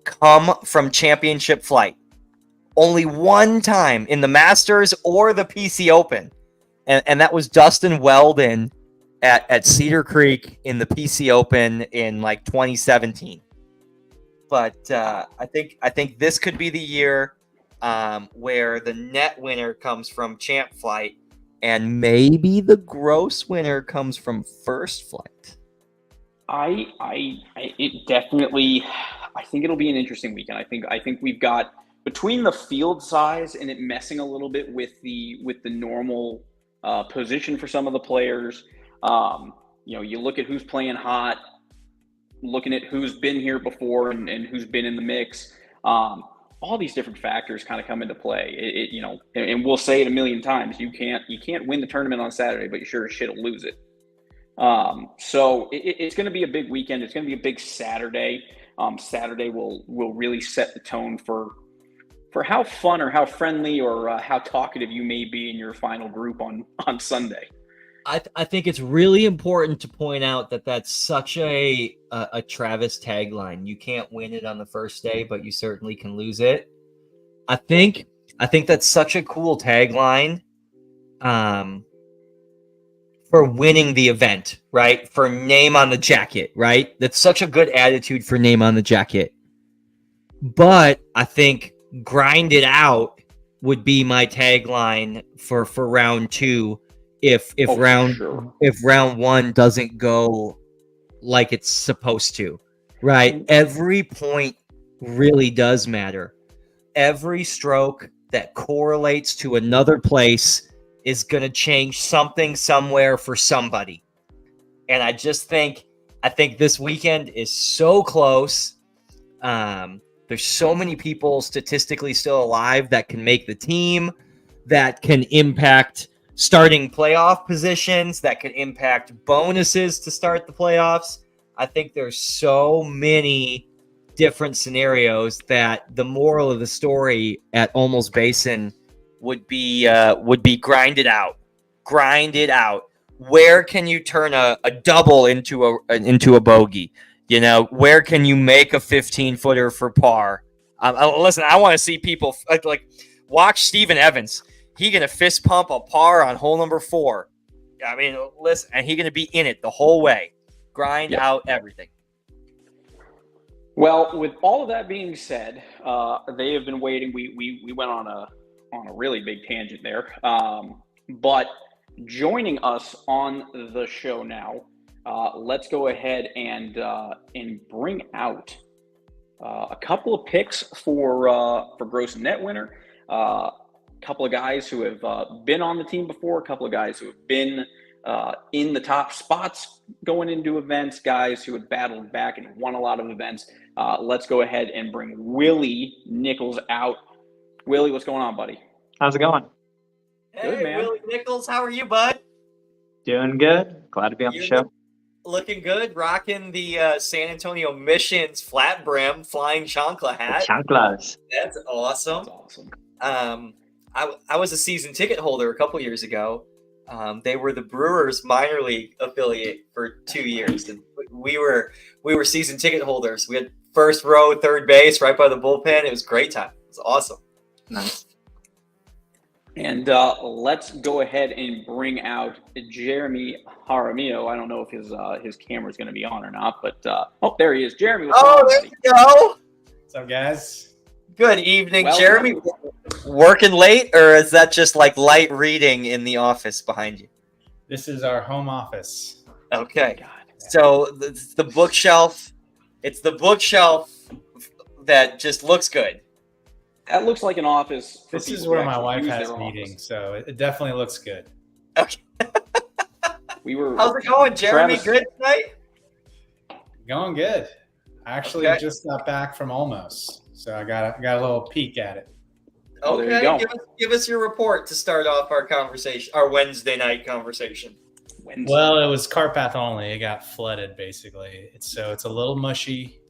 come from championship flight. Only one time in the Masters or the PC Open. And that was Dustin Weldon at Cedar Creek in the PC Open in like 2017. But I think this could be the year where the net winner comes from champ flight, and maybe the gross winner comes from first flight. I think it'll be an interesting weekend. I think we've got, between the field size and it messing a little bit with the normal position for some of the players. You look at who's playing hot, looking at who's been here before and who's been in the mix. all these different factors kind of come into play. And we'll say it a million times. You can't win the tournament on Saturday, but you sure as shit will lose it. So it's going to be a big weekend. It's going to be a big Saturday. Saturday will really set the tone for how fun or how friendly or how talkative you may be in your final group on Sunday. I think it's really important to point out that that's such a Travis tagline. You can't win it on the first day, but you certainly can lose it. I think that's such a cool tagline for winning the event, right? For name on the jacket, right? That's such a good attitude for name on the jacket. But I think grind it out would be my tagline for round 2. If round 1 doesn't go like it's supposed to, right? Every point really does matter. Every stroke that correlates to another place is going to change something somewhere for somebody. And I think this weekend is so close. There's so many people statistically still alive that can make the team, that can impact starting playoff positions, that could impact bonuses to start the playoffs. I think there's so many different scenarios that the moral of the story at Olmos Basin would be grind it out. Grind it out. Where can you turn a double into a bogey? Where can you make a 15-footer for par? Listen, I want to see people like watch Steven Evans. He gonna fist pump a par on hole number 4. I mean, listen, and he gonna be in it the whole way. Grind out everything. Well, with all of that being said, they have been waiting. We went on a really big tangent there. But joining us on the show now, let's go ahead and bring out a couple of picks for gross net winner. Couple of guys who have been on the team before, a couple of guys who have been in the top spots going into events, guys who have battled back and won a lot of events. Let's go ahead and bring Willie Nichols out. Willie, what's going on, buddy? How's it going? Hey, good, man. Willie Nichols, how are you, bud? Doing good. Glad to be on the show. Looking good, rocking the San Antonio Missions flat brim flying chancla hat. Chanclas. That's awesome. That's awesome. I was a season ticket holder a couple years ago. They were the Brewers minor league affiliate for 2 years, and we were season ticket holders. We had first row, third base, right by the bullpen. It was a great time. It was awesome. Nice. And let's go ahead and bring out Jeremy Jaramillo. I don't know if his camera's going to be on or not, but there he is. Jeremy, what's going on, there buddy? you go. What's up, guys? Good evening, Well, Jeremy. Working late, or is that just like light reading in the office behind you? This is our home office. Okay. God. So the bookshelf, it's the bookshelf that just looks good. That looks like an office. This is where my wife has meetings, so it definitely looks good. Okay. How's it going, Jeremy? Travis, Good tonight? Going good. I actually just got back from Olmos, so I got a little peek at it. Oh, there you go. Give us your report to start off our conversation, our Wednesday night conversation. Well, it was cart path only. It got flooded, basically. It's a little mushy.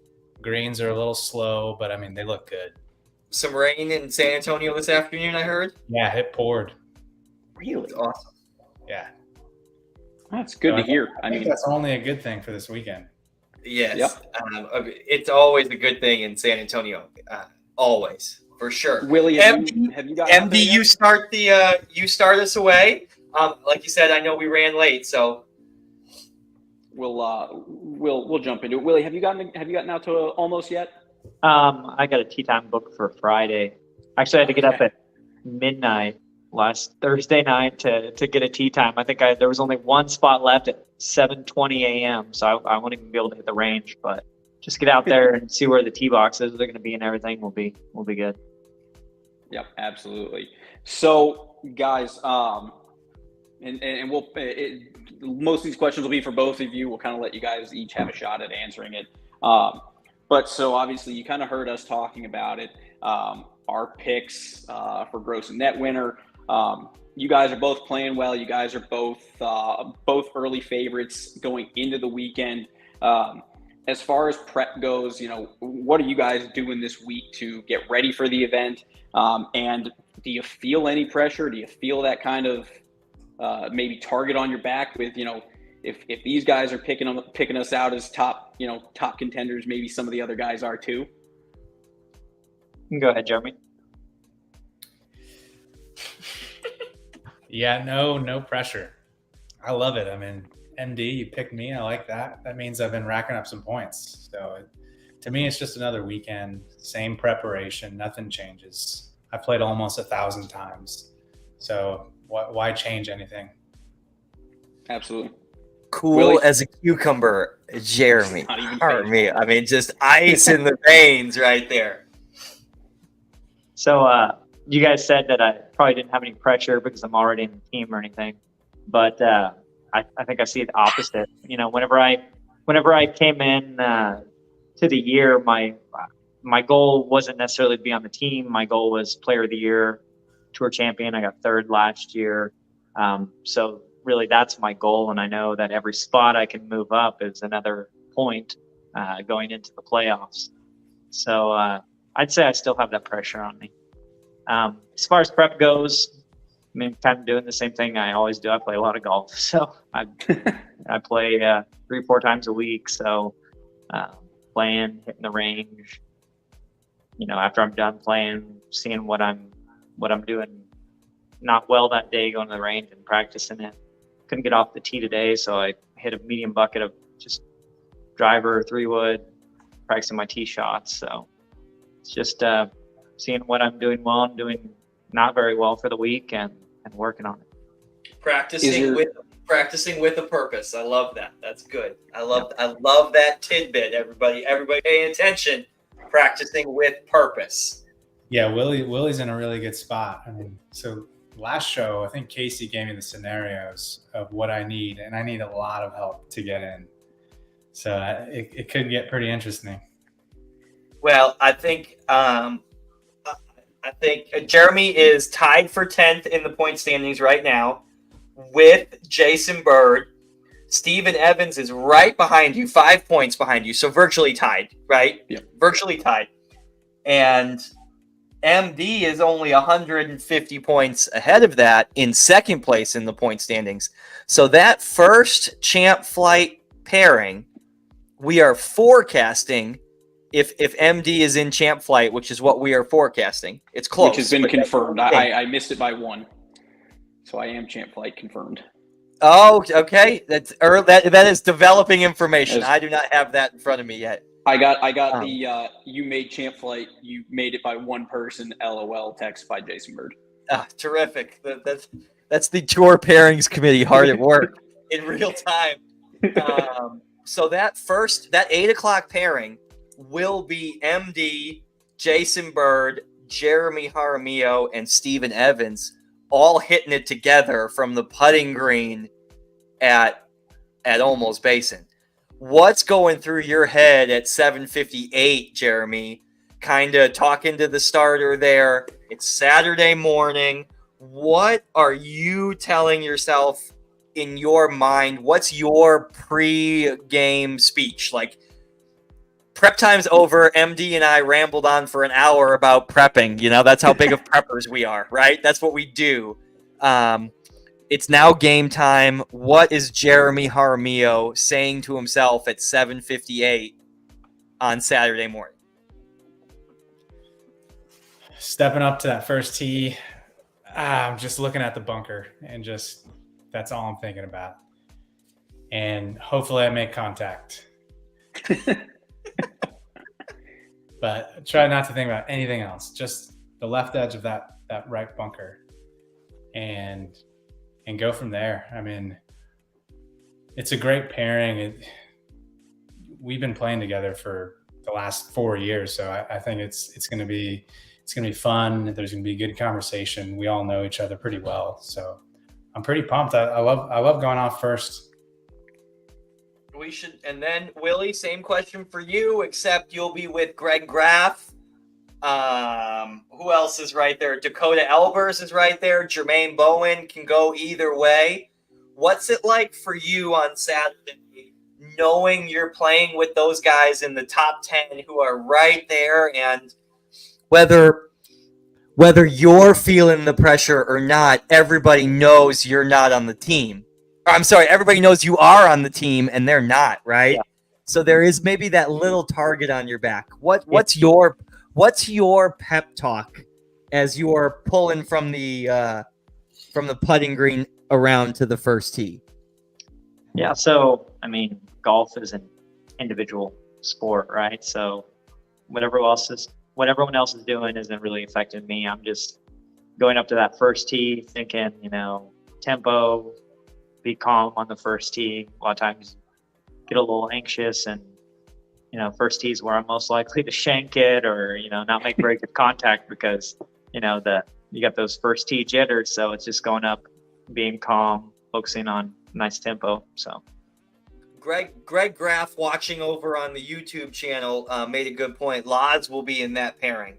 Greens are a little slow, but I mean, they look good. Some rain in San Antonio this afternoon, I heard. Yeah, it poured. Really? That's awesome. Yeah. That's good to hear. I mean, that's only a good thing for this weekend. Yes. Yep. It's always a good thing in San Antonio. Always, for sure. Willie, have you got MD, you start us away. Like you said, I know we ran late, so we'll jump into it. Willie, have you gotten out to Olmos yet? I got a tea time booked for Friday. Actually, I had to get up at midnight last Thursday night to get a tea time. I think there was only one spot left at 7:20 a.m. So I won't even be able to hit the range, but just get out there and see where the tee boxes are going to be and everything will be good. Yep, absolutely. So, guys, and we'll most of these questions will be for both of you. We'll kind of let you guys each have a shot at answering it. But so obviously you kind of heard us talking about it. our picks for gross and net winner. You guys are both playing well. You guys are both early favorites going into the weekend. As far as prep goes, what are you guys doing this week to get ready for the event? And do you feel any pressure? Do you feel that kind of maybe target on your back with, if these guys are picking us out as top contenders, maybe some of the other guys are too? You can go ahead, Jeremy. Yeah, no pressure. I love it. I mean, MD, you picked me. I like that. That means I've been racking up some points. So to me, it's just another weekend, same preparation, nothing changes. I played almost 1,000 times. So why change anything? Absolutely. Cool Willie? as a cucumber, Jeremy. Not even Pardon me. I mean, just ice in the veins right there. So you guys said that I probably didn't have any pressure because I'm already in the team or anything, but I think I see the opposite. Whenever I came in to the year, my goal wasn't necessarily to be on the team. My goal was player of the year, tour champion. I got third last year. So really that's my goal. And I know that every spot I can move up is another point going into the playoffs. So I'd say I still have that pressure on me. As far as prep goes, I mean, kind of doing the same thing I always do. I play a lot of golf. So I play 3-4 times a week. So playing, hitting the range, after I'm done playing, seeing what I'm doing not well that day, going to the range and practicing it. Couldn't get off the tee today, so I hit a medium bucket of just driver, 3-wood, practicing my tee shots. So it's just seeing what I'm doing well and doing not very well for the week and working on it. Practicing with a purpose. I love that. That's good. I love that tidbit. Everybody pay attention. Practicing with purpose. Yeah, Willie's in a really good spot. I mean, so last show, I think Casey gave me the scenarios of what I need, and I need a lot of help to get in. So it could get pretty interesting. Well, I think Jeremy is tied for 10th in the point standings right now with Jason Bird. Steven Evans is right behind you, 5 points behind you, so virtually tied, right? Yep. Virtually tied. And MD is only 150 points ahead of that in second place in the point standings. So that first champ flight pairing, we are forecasting if MD is in champ flight, which is what we are forecasting. It's close. Which has been confirmed. I missed it by 1. So I am champ flight confirmed. Oh, okay. That is developing information. I do not have that in front of me yet. I got the you made champ flight. You made it by 1 person. LOL text by Jason Bird. Terrific. That's the tour pairings committee hard at work in real time. So that 8 o'clock pairing will be MD, Jason Bird, Jeremy Jaramillo, and Steven Evans all hitting it together from the putting green at Olmos Basin. What's going through your head at 7:58, Jeremy? Kind of talking to the starter there. It's Saturday morning. What are you telling yourself in your mind? What's your pre-game speech? Like, prep time's over. MD and I rambled on for an hour about prepping. That's how big of preppers we are, right? That's what we do. It's now game time. What is Jeremy Jaramillo saying to himself at 7:58 on Saturday morning? Stepping up to that first tee, I'm just looking at the bunker and that's all I'm thinking about. And hopefully I make contact. But try not to think about anything else. Just the left edge of that right bunker, and go from there. I mean, it's a great pairing. We've been playing together for the last 4 years, so I think it's going to be fun. There's going to be good conversation. We all know each other pretty well, so I'm pretty pumped. I love going off first. We should, and then Willie, same question for you, except you'll be with Greg Graff Who else is right there? Dakota Elbers is right there. Jermaine Bowen can go either way. What's it like for you on Saturday, knowing you're playing with those guys in the top 10 who are right there, and whether you're feeling the pressure or not, everybody knows you're not on the team. I'm sorry, everybody knows you are on the team and they're not, right? Yeah. So there is maybe that little target on your back. What's your pep talk as you're pulling from the putting green around to the first tee? Yeah, so I mean, golf is an individual sport, right? So what everyone else is doing isn't really affecting me. I'm just going up to that first tee thinking, tempo, be calm on the first tee. A lot of times get a little anxious, and first tee is where I'm most likely to shank it or not make very good contact because you got those first tee jitters. So it's just going up, being calm, focusing on nice tempo. So Greg Graff, watching over on the YouTube channel, made a good point. Laz will be in that pairing.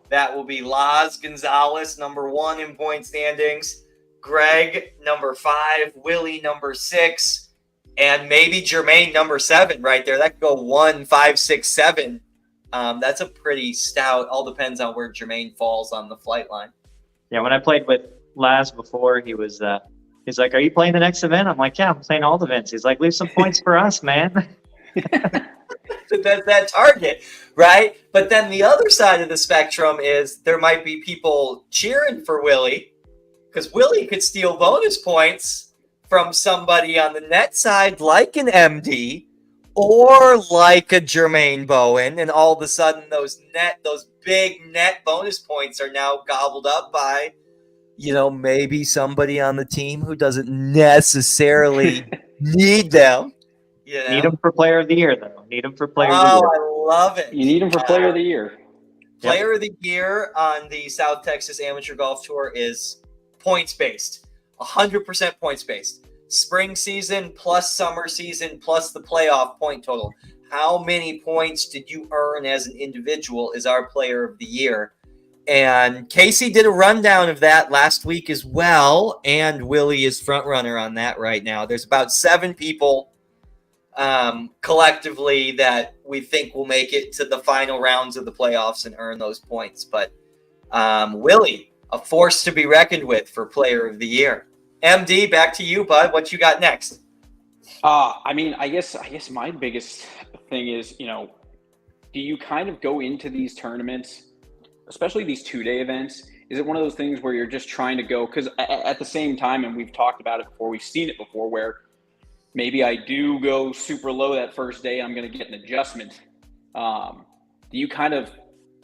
That will be Laz Gonzalez, number 1 in point standings, Greg, number 5, Willie, number 6, and maybe Jermaine, number 7 right there. That could go 1, 5, 6, 7. That's a pretty stout. All depends on where Jermaine falls on the flight line. Yeah, when I played with Laz before, he's like, "Are you playing the next event?" I'm like, "Yeah, I'm playing all the events." He's like, "Leave some points for us, man." That's that target, right? But then the other side of the spectrum is there might be people cheering for Willie because Willie could steal bonus points from somebody on the net side like an MD or like a Jermaine Bowen, and all of a sudden those big net bonus points are now gobbled up by maybe somebody on the team who doesn't necessarily need them. Need them for player of the year, though. Need them for player of the year. Oh, I love it. You need them for player of the year. Player of the year on the South Texas Amateur Golf Tour is points-based, 100% points-based. Spring season plus summer season plus the playoff point total. How many points did you earn as an individual is our player of the year. And Casey did a rundown of that last week as well, and Willie is front runner on that right now. There's about 7 people collectively that we think will make it to the final rounds of the playoffs and earn those points. But Willie, a force to be reckoned with for player of the year. MD, back to you, bud. What you got next? I guess my biggest thing is, do you kind of go into these tournaments, especially these 2-day events? Is it one of those things where you're just trying to go, because at the same time, and we've talked about it before, we've seen it before, where maybe I do go super low that first day and I'm going to get an adjustment. Do you kind of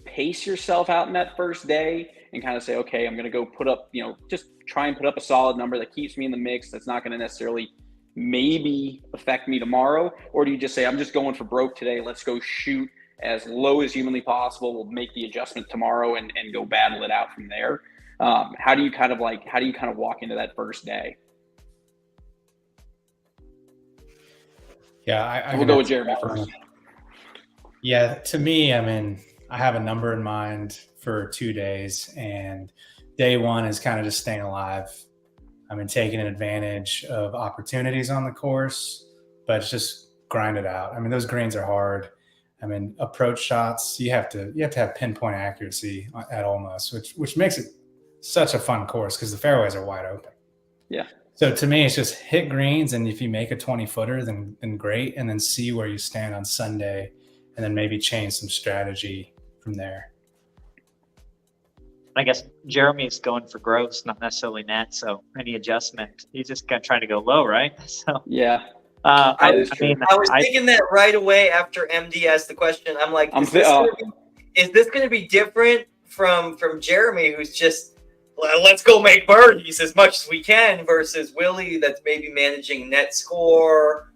pace yourself out in that first day and kind of say, okay, I'm going to go put up, just try and put up a solid number that keeps me in the mix, that's not going to necessarily maybe affect me tomorrow? Or do you just say, I'm just going for broke today, let's go shoot as low as humanly possible, we'll make the adjustment tomorrow and go battle it out from there? How do you kind of walk into that first day? Yeah, we'll go with Jeremy first. Yeah, to me, I have a number in mind for 2 days, and day 1 is kind of just staying alive. Taking advantage of opportunities on the course, but it's just grind it out. Those greens are hard. Approach shots, you have to have pinpoint accuracy at Olmos, which makes it such a fun course because the fairways are wide open. Yeah. So to me, it's just hit greens, and if you make a 20-footer, then great, and then see where you stand on Sunday, and then maybe change some strategy from there. I guess Jeremy's going for gross, not necessarily net. So any adjustment, he's just trying to go low, right? So yeah. I was thinking that right away after MD asked the question. I'm like, is this going to be different from Jeremy, who's just, let's go make birdies as much as we can, versus Willie that's maybe managing net score.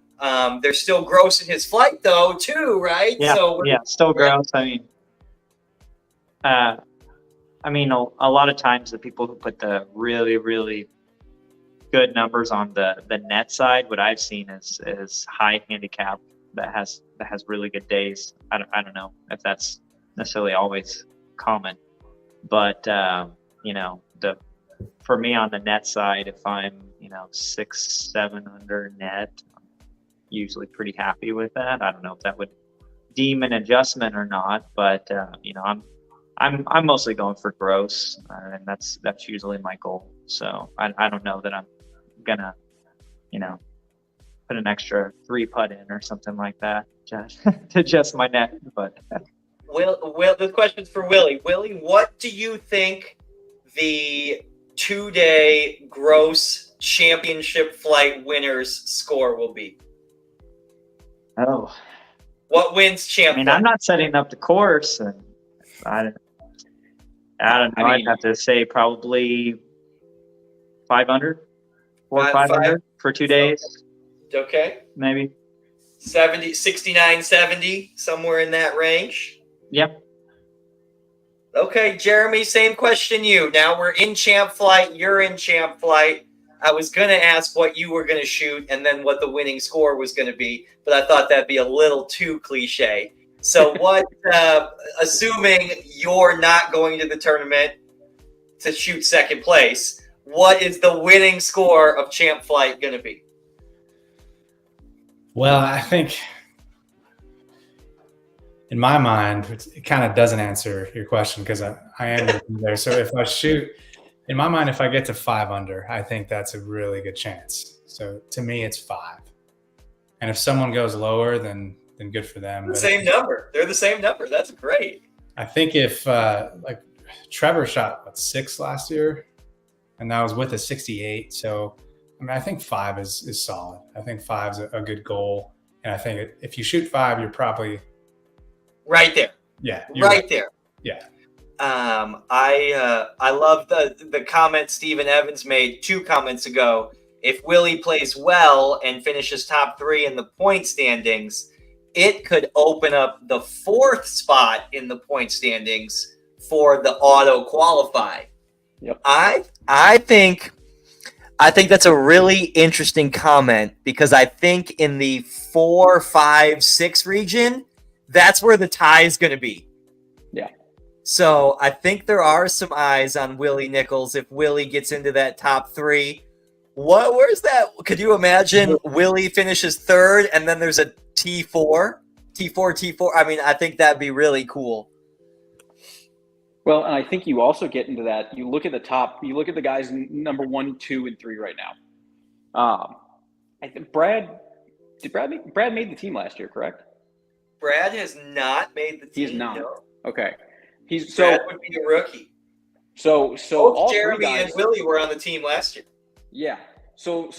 There's still gross in his flight though too, right? Yeah, still gross. A lot of times the people who put the really, really good numbers on the net side, what I've seen is high handicap that has really good days. I don't know if that's necessarily always common. But for me on the net side, if I'm 6-7 under net, I'm usually pretty happy with that. I don't know if that would deem an adjustment or not, but I'm mostly going for gross, and that's usually my goal. So I don't know that I'm gonna put an extra 3-putt in or something like that just to adjust my net. But Will, the question's for Willie. Willie, what do you think the 2-day gross championship flight winners score will be? oh, What wins champ? I mean, I'm not setting up the course, and I don't know. I'd have to say probably 500, 4 or 500 for 2 days. Okay. Maybe 69, 70, somewhere in that range. Yep. Okay, Jeremy, same question you. Now we're in champ flight. You're in champ flight. I was going to ask what you were going to shoot and then what the winning score was going to be, but I thought that'd be a little too cliche. So what, assuming you're not going to the tournament to shoot second place, what is the winning score of champ flight going to be? Well, I think in my mind, it kind of doesn't answer your question because I am there. So if I shoot, in my mind, if I get to 5 under, I think that's a really good chance. So to me, it's 5. And if someone goes lower, then good for them. The same number. They're the same number. That's great. I think if like Trevor shot 6 last year, and that was with a 68. So I mean, I think 5 is solid. I think 5 is a good goal, and I think if you shoot 5, you're probably right there. Yeah, right there. Yeah. I love the comment Stephen Evans made 2 comments ago. If Willie plays well and finishes top 3 in the point standings, it could open up the 4th spot in the point standings for the auto qualify. Yep. I think that's a really interesting comment because I think in the 4, 5, 6 region, that's where the tie is going to be. Yeah. So I think there are some eyes on Willie Nichols if Willie gets into that top 3. Where's that? Could you imagine Willie finishes 3rd and then there's a T4? I mean, I think that'd be really cool. Well, and I think you also get into that. You look at the top. You look at the guys number 1, 2, and 3 right now. I think Brad made the team last year, correct? Brad has not made the team. He's not. No. Okay. Brad would be a rookie. So both all Jeremy 3 guys, and Willie were on the team last year. Yeah. So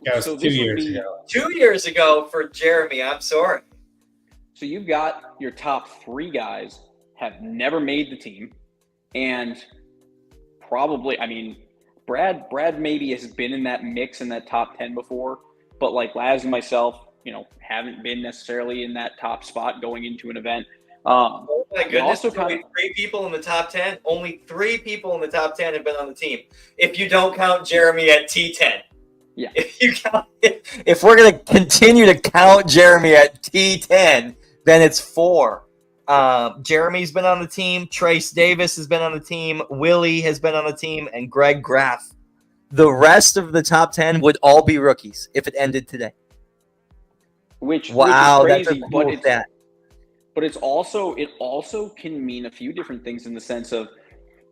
that was 2 years ago. 2 years ago for Jeremy. I'm sorry. So you've got your top 3 guys have never made the team, and probably, I mean, Brad maybe has been in that mix in that top 10 before, but like Laz and myself, haven't been necessarily in that top spot going into an event. Oh my goodness! Also only 3 people in the top 10. Only 3 people in the top 10 have been on the team. If you don't count Jeremy at T10. Yeah. If we're gonna continue to count Jeremy at T10, then it's 4. Jeremy's been on the team. Trace Davis has been on the team. Willie has been on the team, and Greg Graff. The rest of the top 10 would all be rookies if it ended today. Which wow, which is that's crazy, a cool stat. But it also can mean a few different things in the sense of,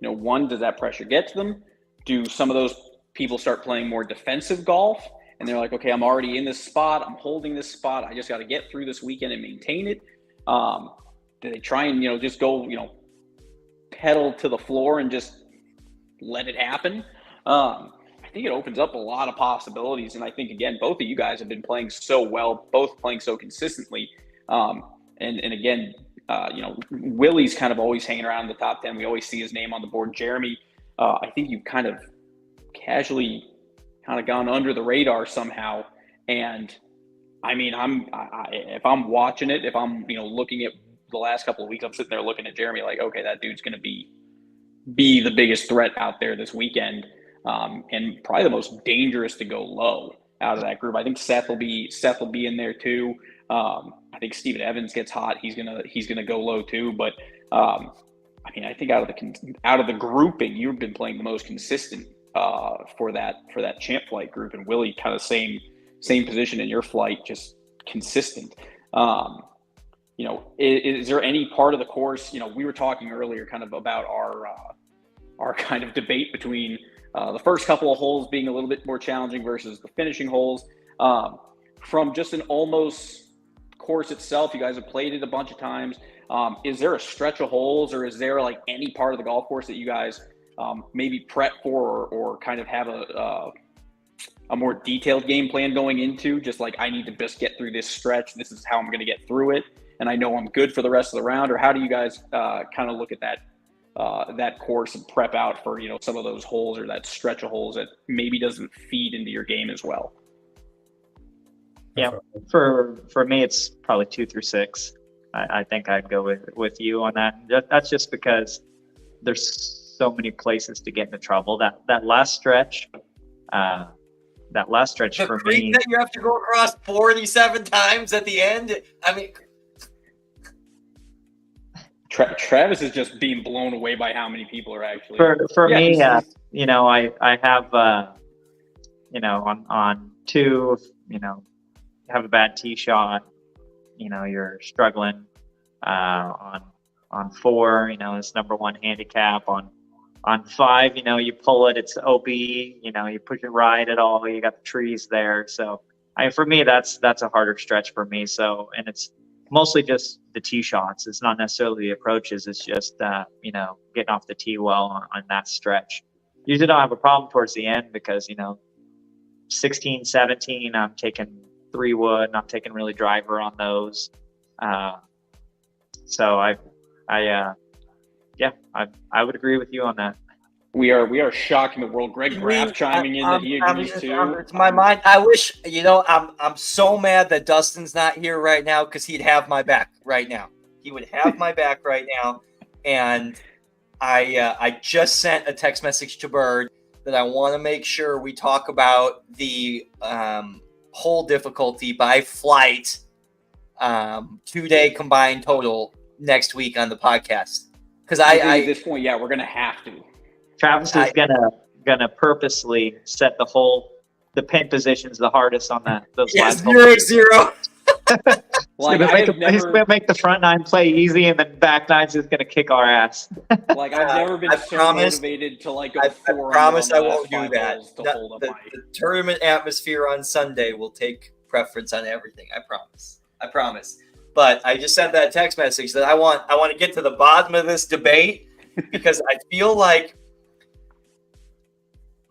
one, does that pressure get to them? Do some of those people start playing more defensive golf? And they're like, okay, I'm already in this spot. I'm holding this spot. I just got to get through this weekend and maintain it. Do they try and, just go, pedal to the floor and just let it happen? I think it opens up a lot of possibilities. And I think, again, both of you guys have been playing so well, both playing so consistently. And again, Willie's kind of always hanging around in the top 10. We always see his name on the board. Jeremy, I think you've kind of casually kind of gone under the radar somehow. And I mean, if I'm watching it, if I'm, looking at the last couple of weeks, I'm sitting there looking at Jeremy like, okay, that dude's going to be the biggest threat out there this weekend. And probably the most dangerous to go low out of that group. I think Seth will be in there too. I think Steven Evans gets hot. He's gonna go low too. But I mean, I think out of the grouping, you've been playing the most consistent for that champ flight group, and Willie kind of same position in your flight, just consistent. You know, is there any part of the course? You know, we were talking earlier kind of about our kind of debate between the first couple of holes being a little bit more challenging versus the finishing holes. From just an Olmos course itself, you guys have played it a bunch of times. Is there a stretch of holes, or is there like any part of the golf course that you guys maybe prep for, or kind of have a more detailed game plan going into? Just like, I need to just get through this stretch. This is how I'm going to get through it, and I know I'm good for the rest of the round. Or how do you guys kind of look at that course and prep out for, you know, some of those holes or that stretch of holes that maybe doesn't feed into your game as well? Yeah, for me, it's probably 2 through 6. I think I'd go with you on that. That's just because there's so many places to get into trouble. That last stretch, for me, that you have to go across 47 times at the end. I mean, Travis is just being blown away by how many people are actually. For me, you know, I have you know, on 2, you know, have a bad tee shot, you know, you're struggling. On 4, you know, it's number 1 handicap. On 5, you know, you pull it, it's OB, you know, you push it right at all, you got the trees there. So for me, that's a harder stretch for me. So, and it's mostly just the tee shots. It's not necessarily the approaches. It's just, you know, getting off the tee well on that stretch. Usually don't have a problem towards the end because, you know, 16, 17, I'm taking 3 wood, not taking really driver on those. So I would agree with you on that. We are shocking the world. Greg Graff chiming in that he agrees too. It's my mind. I wish, you know, I'm so mad that Dustin's not here right now, because he'd have my back right now. He would have my back right now. And I just sent a text message to Bird that I want to make sure we talk about the hole difficulty by flight, 2-day combined total next week on the podcast. Because at this point, yeah, we're gonna have to. Travis is gonna purposely set the pin positions the hardest on those last 0-0. He's gonna make the front 9 play easy, and then back 9's just gonna kick our ass. Like, I've never been motivated to like go I 4. promise I won't do that. The tournament atmosphere on Sunday will take preference on everything. I promise. But I just sent that text message that I want to get to the bottom of this debate, because I feel like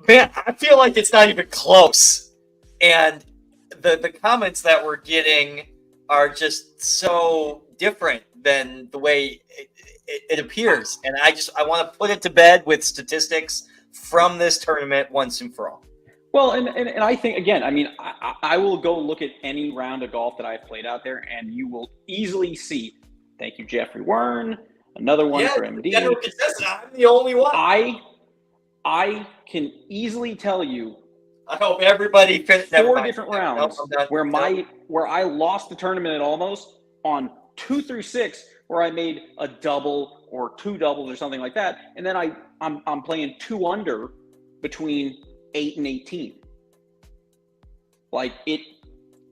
it's not even close. And the comments that we're getting are just so different than the way it appears. And I want to put it to bed with statistics from this tournament once and for all. Well, and I think, again, I mean, I will go look at any round of golf that I've played out there, and you will easily see, thank you, Jeffrey Wern, another one for MD. I'm the only one. I can easily tell you, I hope everybody finished 4 different rounds where I lost the tournament at Olmos on 2 through 6, where I made a double or 2 doubles or something like that, and then I'm playing 2 under between 8 and 18. Like,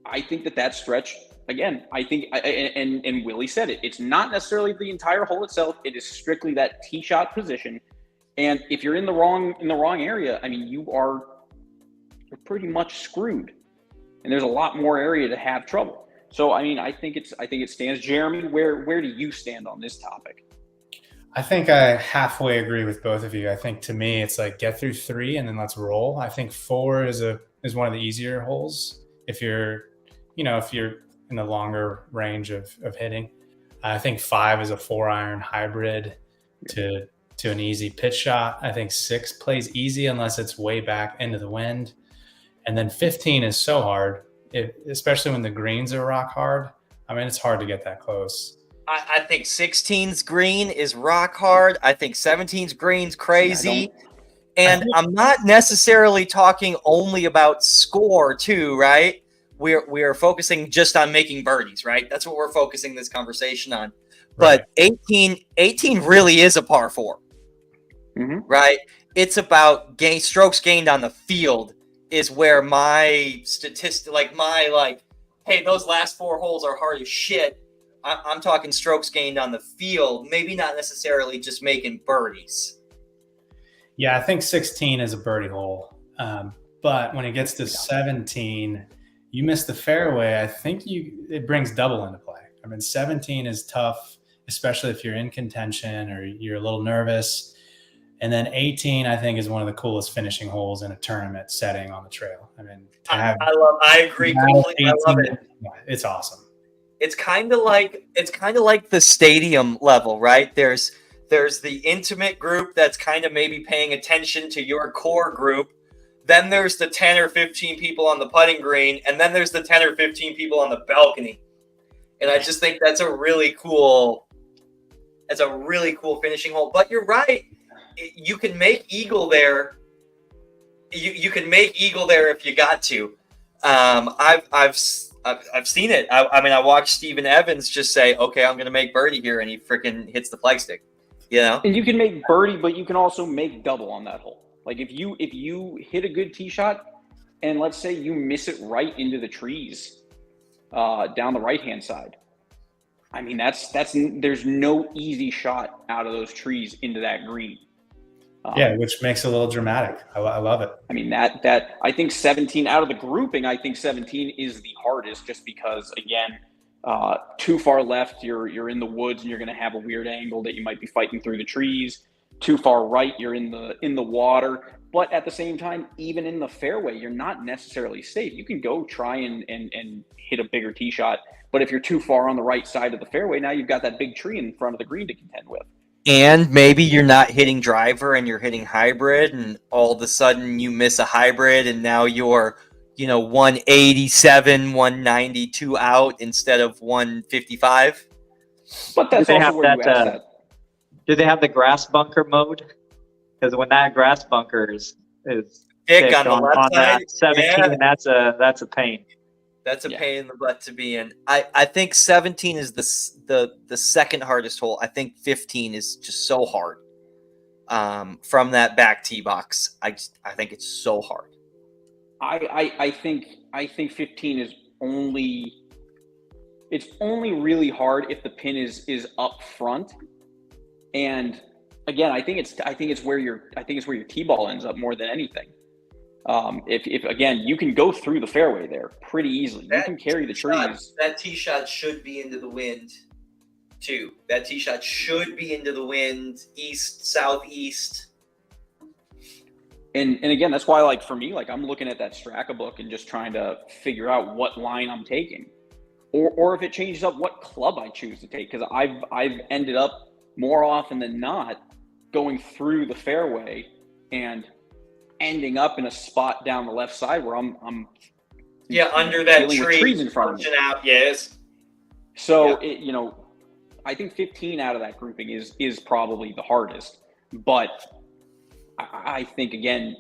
I think that stretch, again, I think, and Willie said it, it's not necessarily the entire hole itself. It is strictly that tee shot position. And if you're in the wrong area, I mean, you're pretty much screwed. And there's a lot more area to have trouble. So, I mean, I think it stands. Jeremy, where do you stand on this topic? I think I halfway agree with both of you. I think, to me, it's like get through 3 and then let's roll. I think 4 is one of the easier holes if you're in the longer range of hitting. I think 5 is a 4-iron hybrid to an easy pitch shot. I think 6 plays easy unless it's way back into the wind. And then 15 is so hard, especially when the greens are rock hard. I mean, it's hard to get that close. I think 16's green is rock hard. I think 17's green's crazy. And I'm not necessarily talking only about score too, right? We are focusing just on making birdies, right? That's what we're focusing this conversation on. But 18 really is a par 4, right? It's about strokes gained on the field is where my statistic, hey, those last 4 holes are hard as shit. I'm talking strokes gained on the field, maybe not necessarily just making birdies. Yeah, I think 16 is a birdie hole. But when it gets to 17, you miss the fairway. I think it brings double into play. I mean, 17 is tough, especially if you're in contention or you're a little nervous. And then 18, I think, is one of the coolest finishing holes in a tournament setting on the trail. I mean, I agree completely. I love it. It's awesome. It's kind of like the stadium level, right? There's the intimate group that's kind of maybe paying attention to your core group. Then there's the 10 or 15 people on the putting green, and then there's the 10 or 15 people on the balcony. And I just think that's a really cool finishing hole. But you're right. You can make eagle there. You can make eagle there if you got to. I've seen it. I watched Steven Evans just say, "Okay, I'm going to make birdie here," and he freaking hits the flagstick. You know. And you can make birdie, but you can also make double on that hole. Like if you hit a good tee shot, and let's say you miss it right into the trees, down the right hand side. I mean, there's no easy shot out of those trees into that green. Which makes it a little dramatic. I love it. I mean, that I think 17 out of the grouping, I think 17 is the hardest, just because again, too far left, you're in the woods and you're going to have a weird angle that you might be fighting through the trees. Too far right, you're in the water. But at the same time, even in the fairway, you're not necessarily safe. You can go try and hit a bigger tee shot, but if you're too far on the right side of the fairway, now you've got that big tree in front of the green to contend with. And maybe you're not hitting driver and you're hitting hybrid, and all of a sudden you miss a hybrid, and now you're 187, 192 out instead of 155. But that's also where you ask that. Do they have the grass bunker mode? Because when that grass bunker is thick on the left side, that 17, that's a pain. That's a pain in the butt to be in. I think 17 is the second hardest hole. I think 15 is just so hard. From that back tee box, I think it's so hard. I think 15 is only really hard if the pin is up front. And again, I think it's where your tee ball ends up more than anything. If again, you can go through the fairway there pretty easily. You can carry the trees. That tee shot should be into the wind too. That tee shot should be into the wind, east, southeast. And again, that's why, like, for me, like, I'm looking at that Straka book and just trying to figure out what line I'm taking, or if it changes up what club I choose to take. Because I've ended up more often than not going through the fairway and ending up in a spot down the left side where I'm under that tree, trees in front of me. Out, yes. So I think 15 out of that grouping is probably the hardest. But I think, again,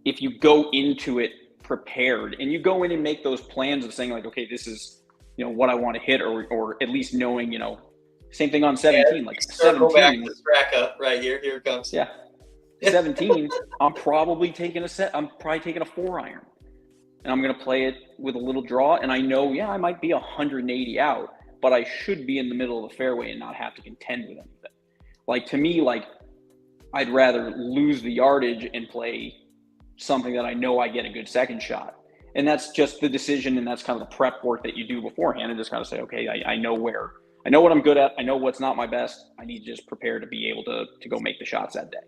if you go into it prepared and you go in and make those plans of saying, like, okay, this is what I want to hit, or at least knowing, same thing on 17, like 17. Back to Straka right here. Here it comes. Yeah. 17, I'm probably taking a 4-iron, and I'm going to play it with a little draw. And I know, I might be 180 out, but I should be in the middle of the fairway and not have to contend with anything. Like, to me, like, I'd rather lose the yardage and play something that I know I get a good second shot. And that's just the decision, and that's kind of the prep work that you do beforehand, and just kind of say, okay, I know what I'm good at. I know what's not my best. I need to just prepare to be able to go make the shots that day.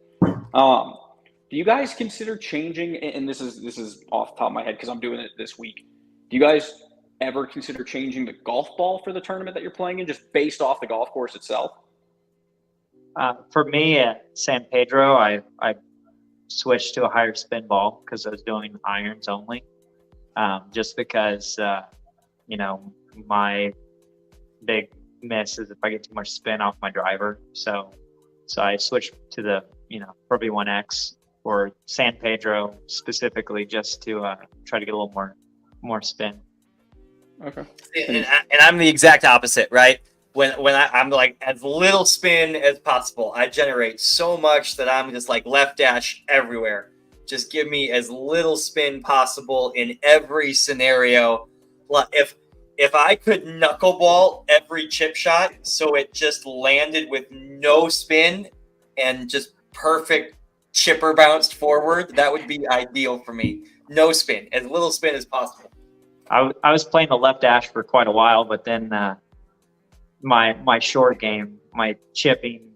Do you guys consider changing, and this is off the top of my head because I'm doing it this week, do you guys ever consider changing the golf ball for the tournament that you're playing in, just based off the golf course itself? For me at San Pedro, I switched to a higher spin ball because I was doing irons only, just because my big miss is if I get too much spin off my driver. So I switched to the Pro V1X for San Pedro specifically, just to try to get a little more spin. Okay. And I'm the exact opposite, right? I'm like as little spin as possible. I generate so much that I'm just like left dash everywhere. Just give me as little spin possible in every scenario. If I could knuckleball every chip shot so it just landed with no spin and just perfect chipper bounced forward, that would be ideal for me. No spin, as little spin as possible. I was playing the left dash for quite a while, but then my short game, my chipping,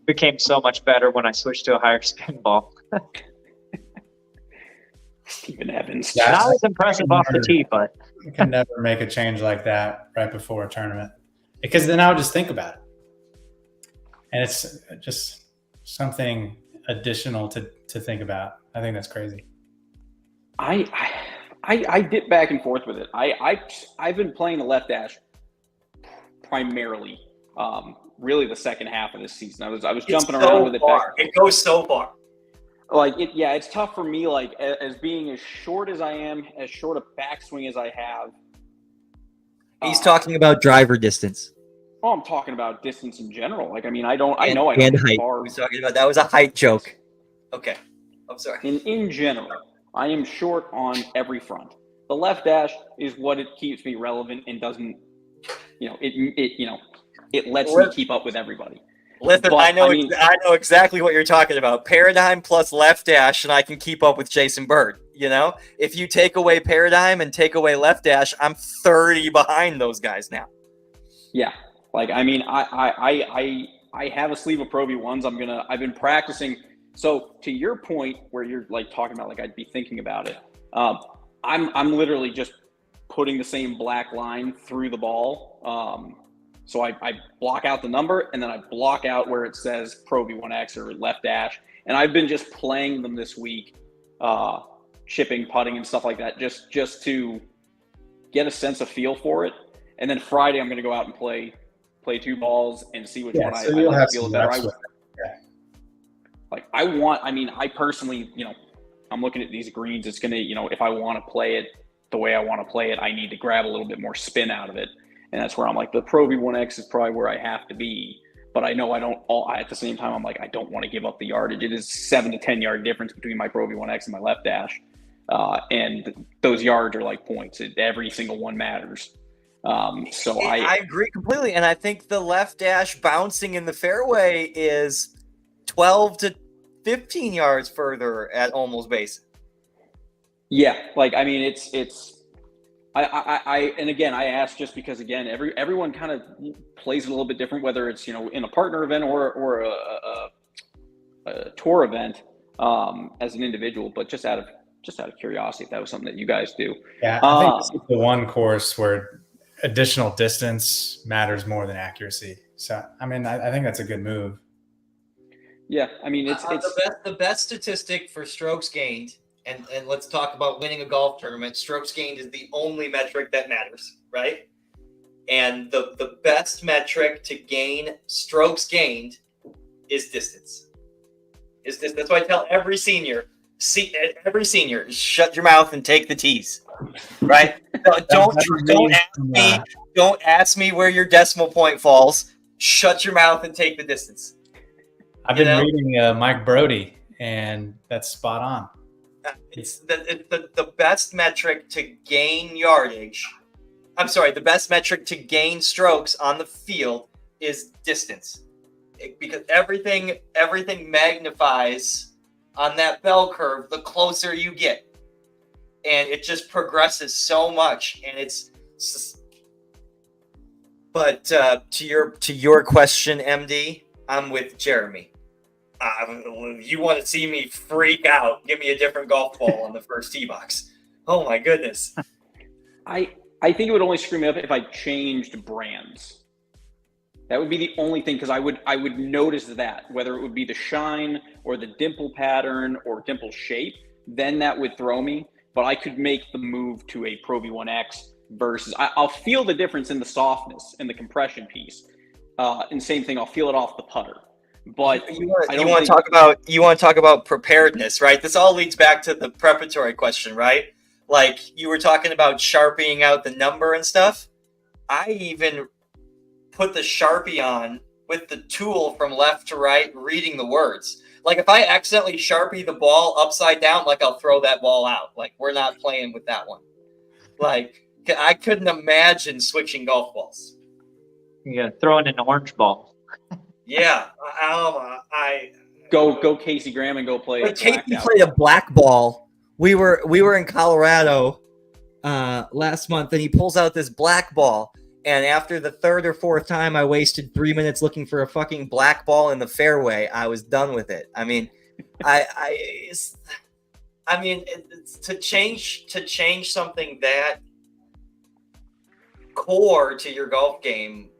became so much better when I switched to a higher spin ball. Stephen Evans. Yeah. Not as impressive off the tee, but You can never make a change like that right before a tournament, because then I would just think about it, and it's just something additional to think about. I think that's crazy. I dip back and forth with it. I've been playing the left dash primarily, really the second half of this season. I was jumping around with it back. It goes so far. Like it's tough for me. Like as being as short as I am, as short a backswing as I have. He's talking about driver distance. Oh, I'm talking about distance in general. Like, I mean, I know I And don't height. hit He far. was talking about that was a height joke. Okay, I'm sorry. In general, I am short on every front. The left dash is what it keeps me relevant and doesn't, it lets me keep up with everybody. Listen, But, I know I mean- exactly what you're talking about. Paradigm plus left dash, and I can keep up with Jason Bird. You know, if you take away Paradigm and take away left dash, I'm 30 behind those guys now. Yeah. Like, I mean, I have a sleeve of Pro V1s. I've been practicing. So to your point where you're like talking about, like, I'd be thinking about it. I'm literally just putting the same black line through the ball. So I block out the number, and then I block out where it says Pro V1X or left dash. And I've been just playing them this week, chipping, putting, and stuff like that, just to get a sense of feel for it. And then Friday, I'm going to go out and play 2 balls and see which one I like feel better. I personally, I'm looking at these greens. It's going to, if I want to play it the way I want to play it, I need to grab a little bit more spin out of it. And that's where I'm like, the Pro V1X is probably where I have to be. But I know at the same time, I'm like, I don't want to give up the yardage. It is 7 to 10 yard difference between my Pro V1X and my left dash. And those yards are like points. Every single one matters. So I agree completely. And I think the left dash bouncing in the fairway is 12 to 15 yards further at Olmos base. Yeah. Like, I mean, and again, I ask just because, again, everyone kind of plays it a little bit different, whether it's, in a partner event or a tour event, as an individual, but just out of curiosity, if that was something that you guys do. Yeah. I think this is the one course where additional distance matters more than accuracy. So, I mean, I think that's a good move. Yeah. I mean, it's the best statistic for strokes gained. And let's talk about winning a golf tournament. Strokes gained is the only metric that matters, right? And the best metric to gain strokes gained is distance. That's why I tell every senior, shut your mouth and take the tees, right? Don't ask me where your decimal point falls. Shut your mouth and take the distance. I've been reading Mike Brody, and that's spot on. It's the best metric to gain yardage. I'm sorry, the best metric to gain strokes on the field is distance, because everything magnifies on that bell curve the closer you get, and it just progresses so much. And it's just, but to your question, MD, I'm with Jeremy. You want to see me freak out? Give me a different golf ball on the first tee box. Oh my goodness! I think it would only screw me up if I changed brands. That would be the only thing, because I would notice that, whether it would be the shine or the dimple pattern or dimple shape, then that would throw me. But I could make the move to a Pro V1X versus I'll feel the difference in the softness and the compression piece. And same thing, I'll feel it off the putter. But you want to talk about preparedness, right? This all leads back to the preparatory question, right? Like, you were talking about sharpening out the number and stuff. put the Sharpie on with the tool from left to right, reading the words. Like if I accidentally Sharpie the ball upside down, like I'll throw that ball out. Like we're not playing with that one. Like I couldn't imagine switching golf balls. Yeah, throw in an orange ball. Yeah, Go Casey Graham and go play. But Casey played a black ball. We were in Colorado last month, and he pulls out this black ball. And after the third or fourth time I wasted 3 minutes looking for a fucking black ball in the fairway, I was done with it. I mean, it's to change something that core to your golf game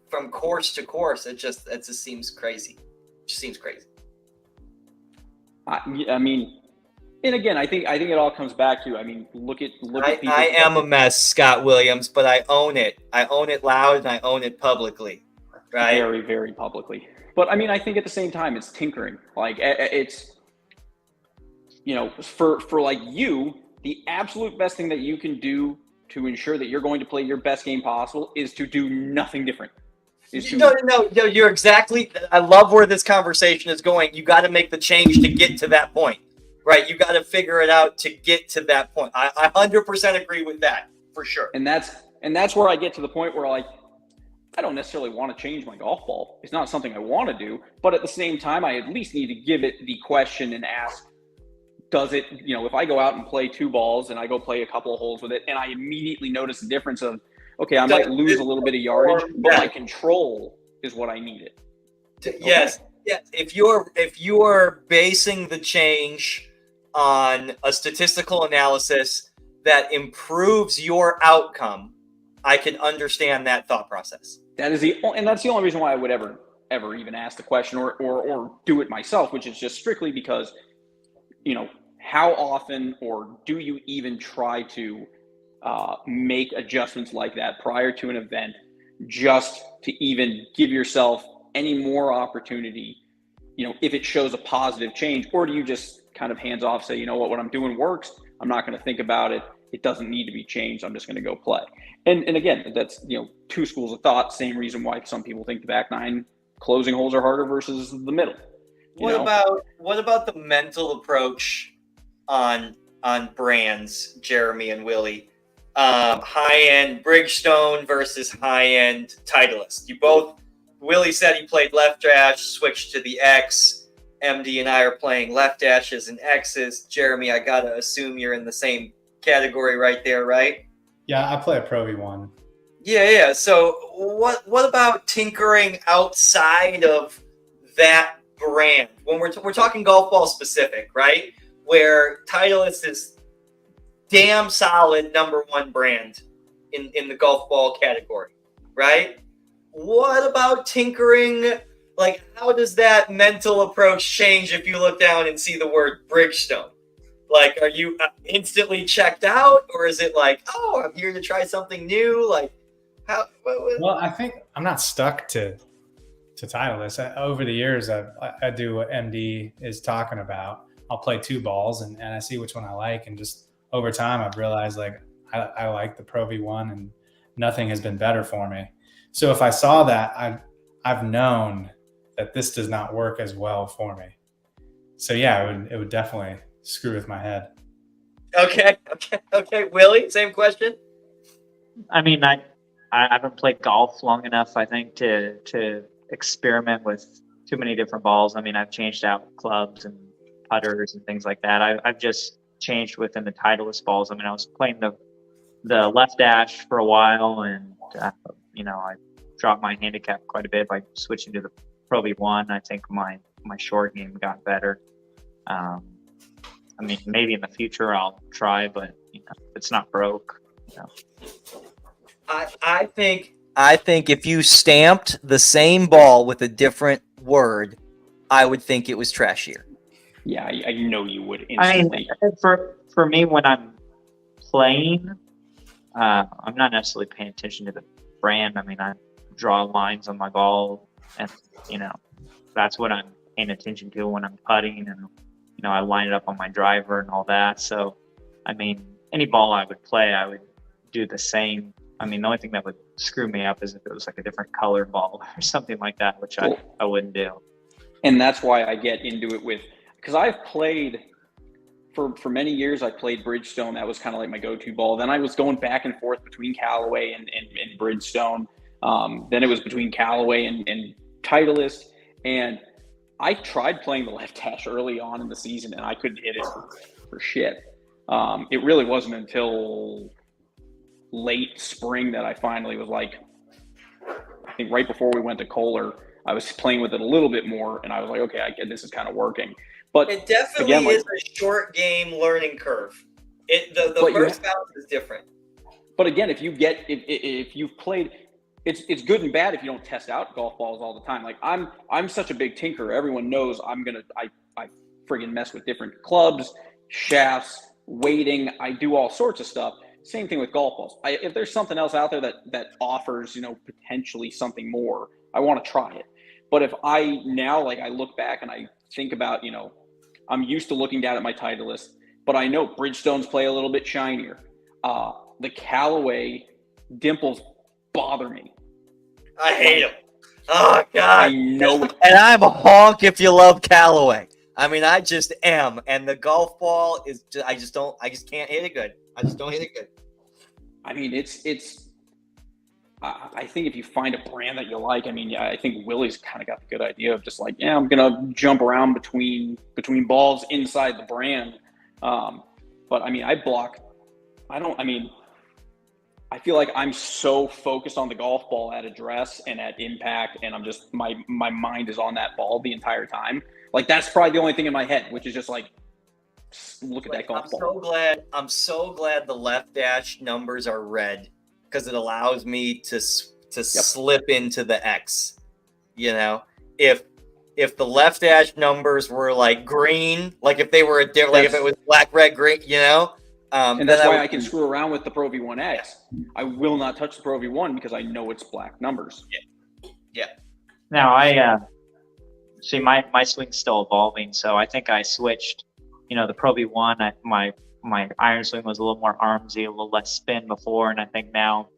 from course to course, it just seems crazy. It just seems crazy. I mean, and again, I think it all comes back to, I mean, look at people. I am a mess, Scott Williams, but I own it. I own it loud and I own it publicly, right? Very, very publicly. But I mean, I think at the same time, it's tinkering. Like it's, you know, for like you, the absolute best thing that you can do to ensure that you're going to play your best game possible is to do nothing different. No, you're exactly. I love where this conversation is going. You got to make the change to get to that point. Right, you got to figure it out to get to that point. I 100% agree with that, for sure. And that's where I get to the point where, like, I don't necessarily want to change my golf ball. It's not something I want to do, but at the same time, I at least need to give it the question and ask, does it, you know, if I go out and play 2 balls and I go play a couple of holes with it and I immediately notice the difference of, okay, I might lose a little bit of yardage, but my control is what I needed. Yes. Okay. Yes. If you're basing the change on a statistical analysis that improves your outcome, I can understand that thought process. That's the only reason why I would ever even ask the question or do it myself, which is just strictly because, you know, how often or do you even try to make adjustments like that prior to an event just to even give yourself any more opportunity, you know, if it shows a positive change, or do you just kind of hands off, say, you know what I'm doing works. I'm not going to think about it. It doesn't need to be changed. I'm just going to go play. And again, that's, you know, 2 schools of thought. Same reason why some people think the back 9 closing holes are harder versus the middle. What about the mental approach on brands, Jeremy and Willie? High-end Bridgestone versus high-end Titleist. Willie said he played left dash, switched to the X. MD and I are playing left dashes and X's. Jeremy, I gotta assume you're in the same category right there, right? Yeah, I play a Pro V1. Yeah. So what about tinkering outside of that brand? When we're talking golf ball specific, right? Where Titleist is damn solid #1 brand in the golf ball category, right? What about tinkering? Like, how does that mental approach change if you look down and see the word Bridgestone? Like, are you instantly checked out, or is it like, oh, I'm here to try something new? Like, how? Well, I think I'm not stuck to Titleist. Over the years, I do what MD is talking about. I'll play 2 balls and I see which one I like, and just over time, I've realized like I like the Pro V1, and nothing has been better for me. So if I saw that, I've known that this does not work as well for me. So yeah, it would definitely screw with my head. Okay. Willie, same question. I mean, I haven't played golf long enough, I think, to experiment with too many different balls. I mean, I've changed out clubs and putters and things like that. I've just changed within the Titleist balls. I mean, I was playing the left dash for a while, and you know, I dropped my handicap quite a bit by switching to the Pro V1. I think my short game got better. I mean, maybe in the future I'll try, but you know, it's not broke. You know. I think if you stamped the same ball with a different word, I would think it was trashier. Yeah, I know you would instantly. I mean, for me, when I'm playing, I'm not necessarily paying attention to the brand. I mean, I draw lines on my ball, and you know, that's what I'm paying attention to when I'm putting, and you know, I line it up on my driver and all that. So, I mean, any ball I would play, I would do the same I mean, the only thing that would screw me up is if it was like a different colored ball or something like that, which I wouldn't do. And that's why I get into it because I've played for many years. I played Bridgestone. That was kind of like my go-to ball. Then I was going back and forth between Callaway and Bridgestone. Then it was between Callaway and Titleist. And I tried playing the left dash early on in the season, and I couldn't hit it for shit. It really wasn't until late spring that I finally was like, I think right before we went to Kohler, I was playing with it a little bit more, and I was like, okay, I get this is kind of working. But it definitely again, is a short game learning curve. The first bounce is different. But again, if you've played, it's good and bad if you don't test out golf balls all the time. Like I'm such a big tinker. Everyone knows I friggin' mess with different clubs, shafts, weighting. I do all sorts of stuff. Same thing with golf balls. If there's something else out there that offers, potentially something more, I want to try it. But if I now, like, I look back and I think about, I'm used to looking down at my Titleist, but I know Bridgestones play a little bit shinier. The Callaway dimples bother me. I hate them. Oh, God. I know. And I'm a honk if you love Callaway. I mean, I just am. And the golf ball is just, I just can't hit it good. I just don't hit it good. I mean, I think if you find a brand that you like, I mean, I think Willie's kind of got the good idea of just like, yeah, I'm going to jump around between balls inside the brand. But I mean, I feel like I'm so focused on the golf ball at address and at impact, and I'm just, my mind is on that ball the entire time. Like, that's probably the only thing in my head, which is just like, look at that golf ball. I'm so glad the left dash numbers are red, because it allows me to slip into the X. If the left dash numbers were like green, like if they were if it was black, red, green, and that's why I can screw around with the Pro V1X. I will not touch the Pro V1 because I know it's black numbers. Yeah. Now I see my swing's still evolving, so I think I switched. The Pro V1, my iron swing was a little more armsy, a little less spin before, and I think now,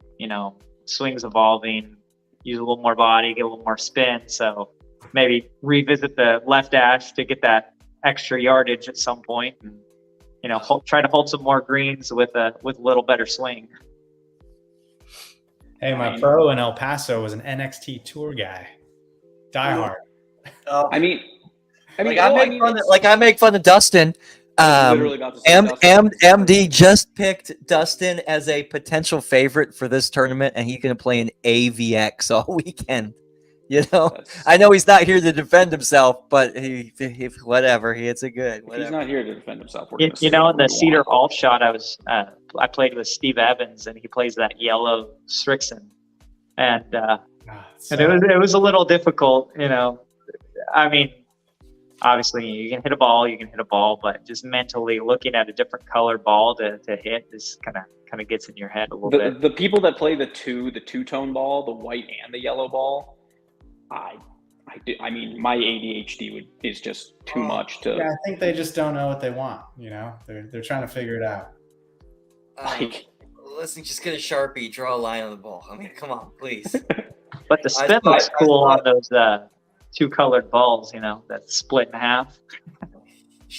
swing's evolving, use a little more body, get a little more spin. So maybe revisit the left dash to get that extra yardage at some point, and try to hold some more greens with a little better swing. Hey, my pro in El Paso was an NXT Tour guy, diehard. I mean, I make fun of Dustin. Literally about to say Dustin. MD just picked Dustin as a potential favorite for this tournament, and he's going to play an AVX all weekend. I know he's not here to defend himself, but he whatever, he hits it good. Whatever. He's not here to defend himself. In the Cedar Alt shot, I played with Steve Evans, and he plays that yellow Strixon, and it was a little difficult. I mean, obviously you can hit a ball, but just mentally looking at a different color ball to hit is kind of gets in your head a little bit. The people that play the two-tone ball, the white and the yellow ball, I mean, my ADHD is just too much to. Yeah, I think they just don't know what they want. They're trying to figure it out. Listen, just get a Sharpie, draw a line on the ball. I mean, come on, please. But the spin looks cool on those two colored balls, that split in half.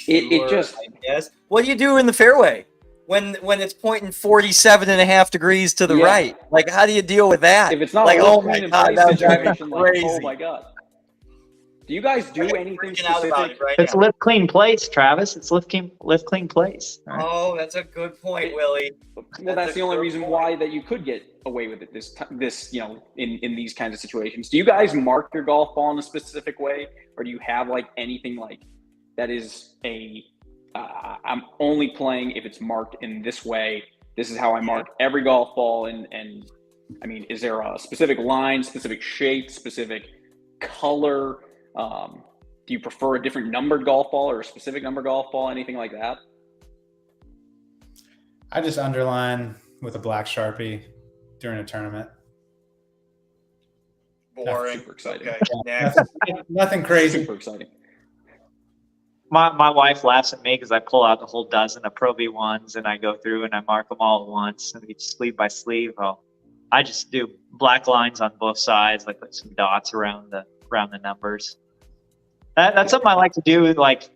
It just, yes. What do you do in the fairway when it's pointing 47.5 degrees to the right? Like, how do you deal with that? If it's not like, oh my God, that situation, crazy. Oh my God. Do you guys do anything specific? It's lift clean place, Travis. It's lift clean place. Right. Oh, that's a good point, Willie. Well, that's the only reason why that you could get away with it this in these kinds of situations. Do you guys mark your golf ball in a specific way, or do you have like anything like that is I'm only playing if it's marked in this way? This is how I mark every golf ball, and I mean, is there a specific line, specific shape, specific color? Do you prefer a different numbered golf ball or a specific number golf ball? Anything like that? I just underline with a black Sharpie during a tournament. Boring. Super exciting. Okay, next. Nothing crazy. Super exciting. My wife laughs at me because I pull out the whole dozen of Pro V1s and I go through and I mark them all at once, and each sleeve by sleeve. I just do black lines on both sides, like put some dots around the numbers. That's something I like to do. Like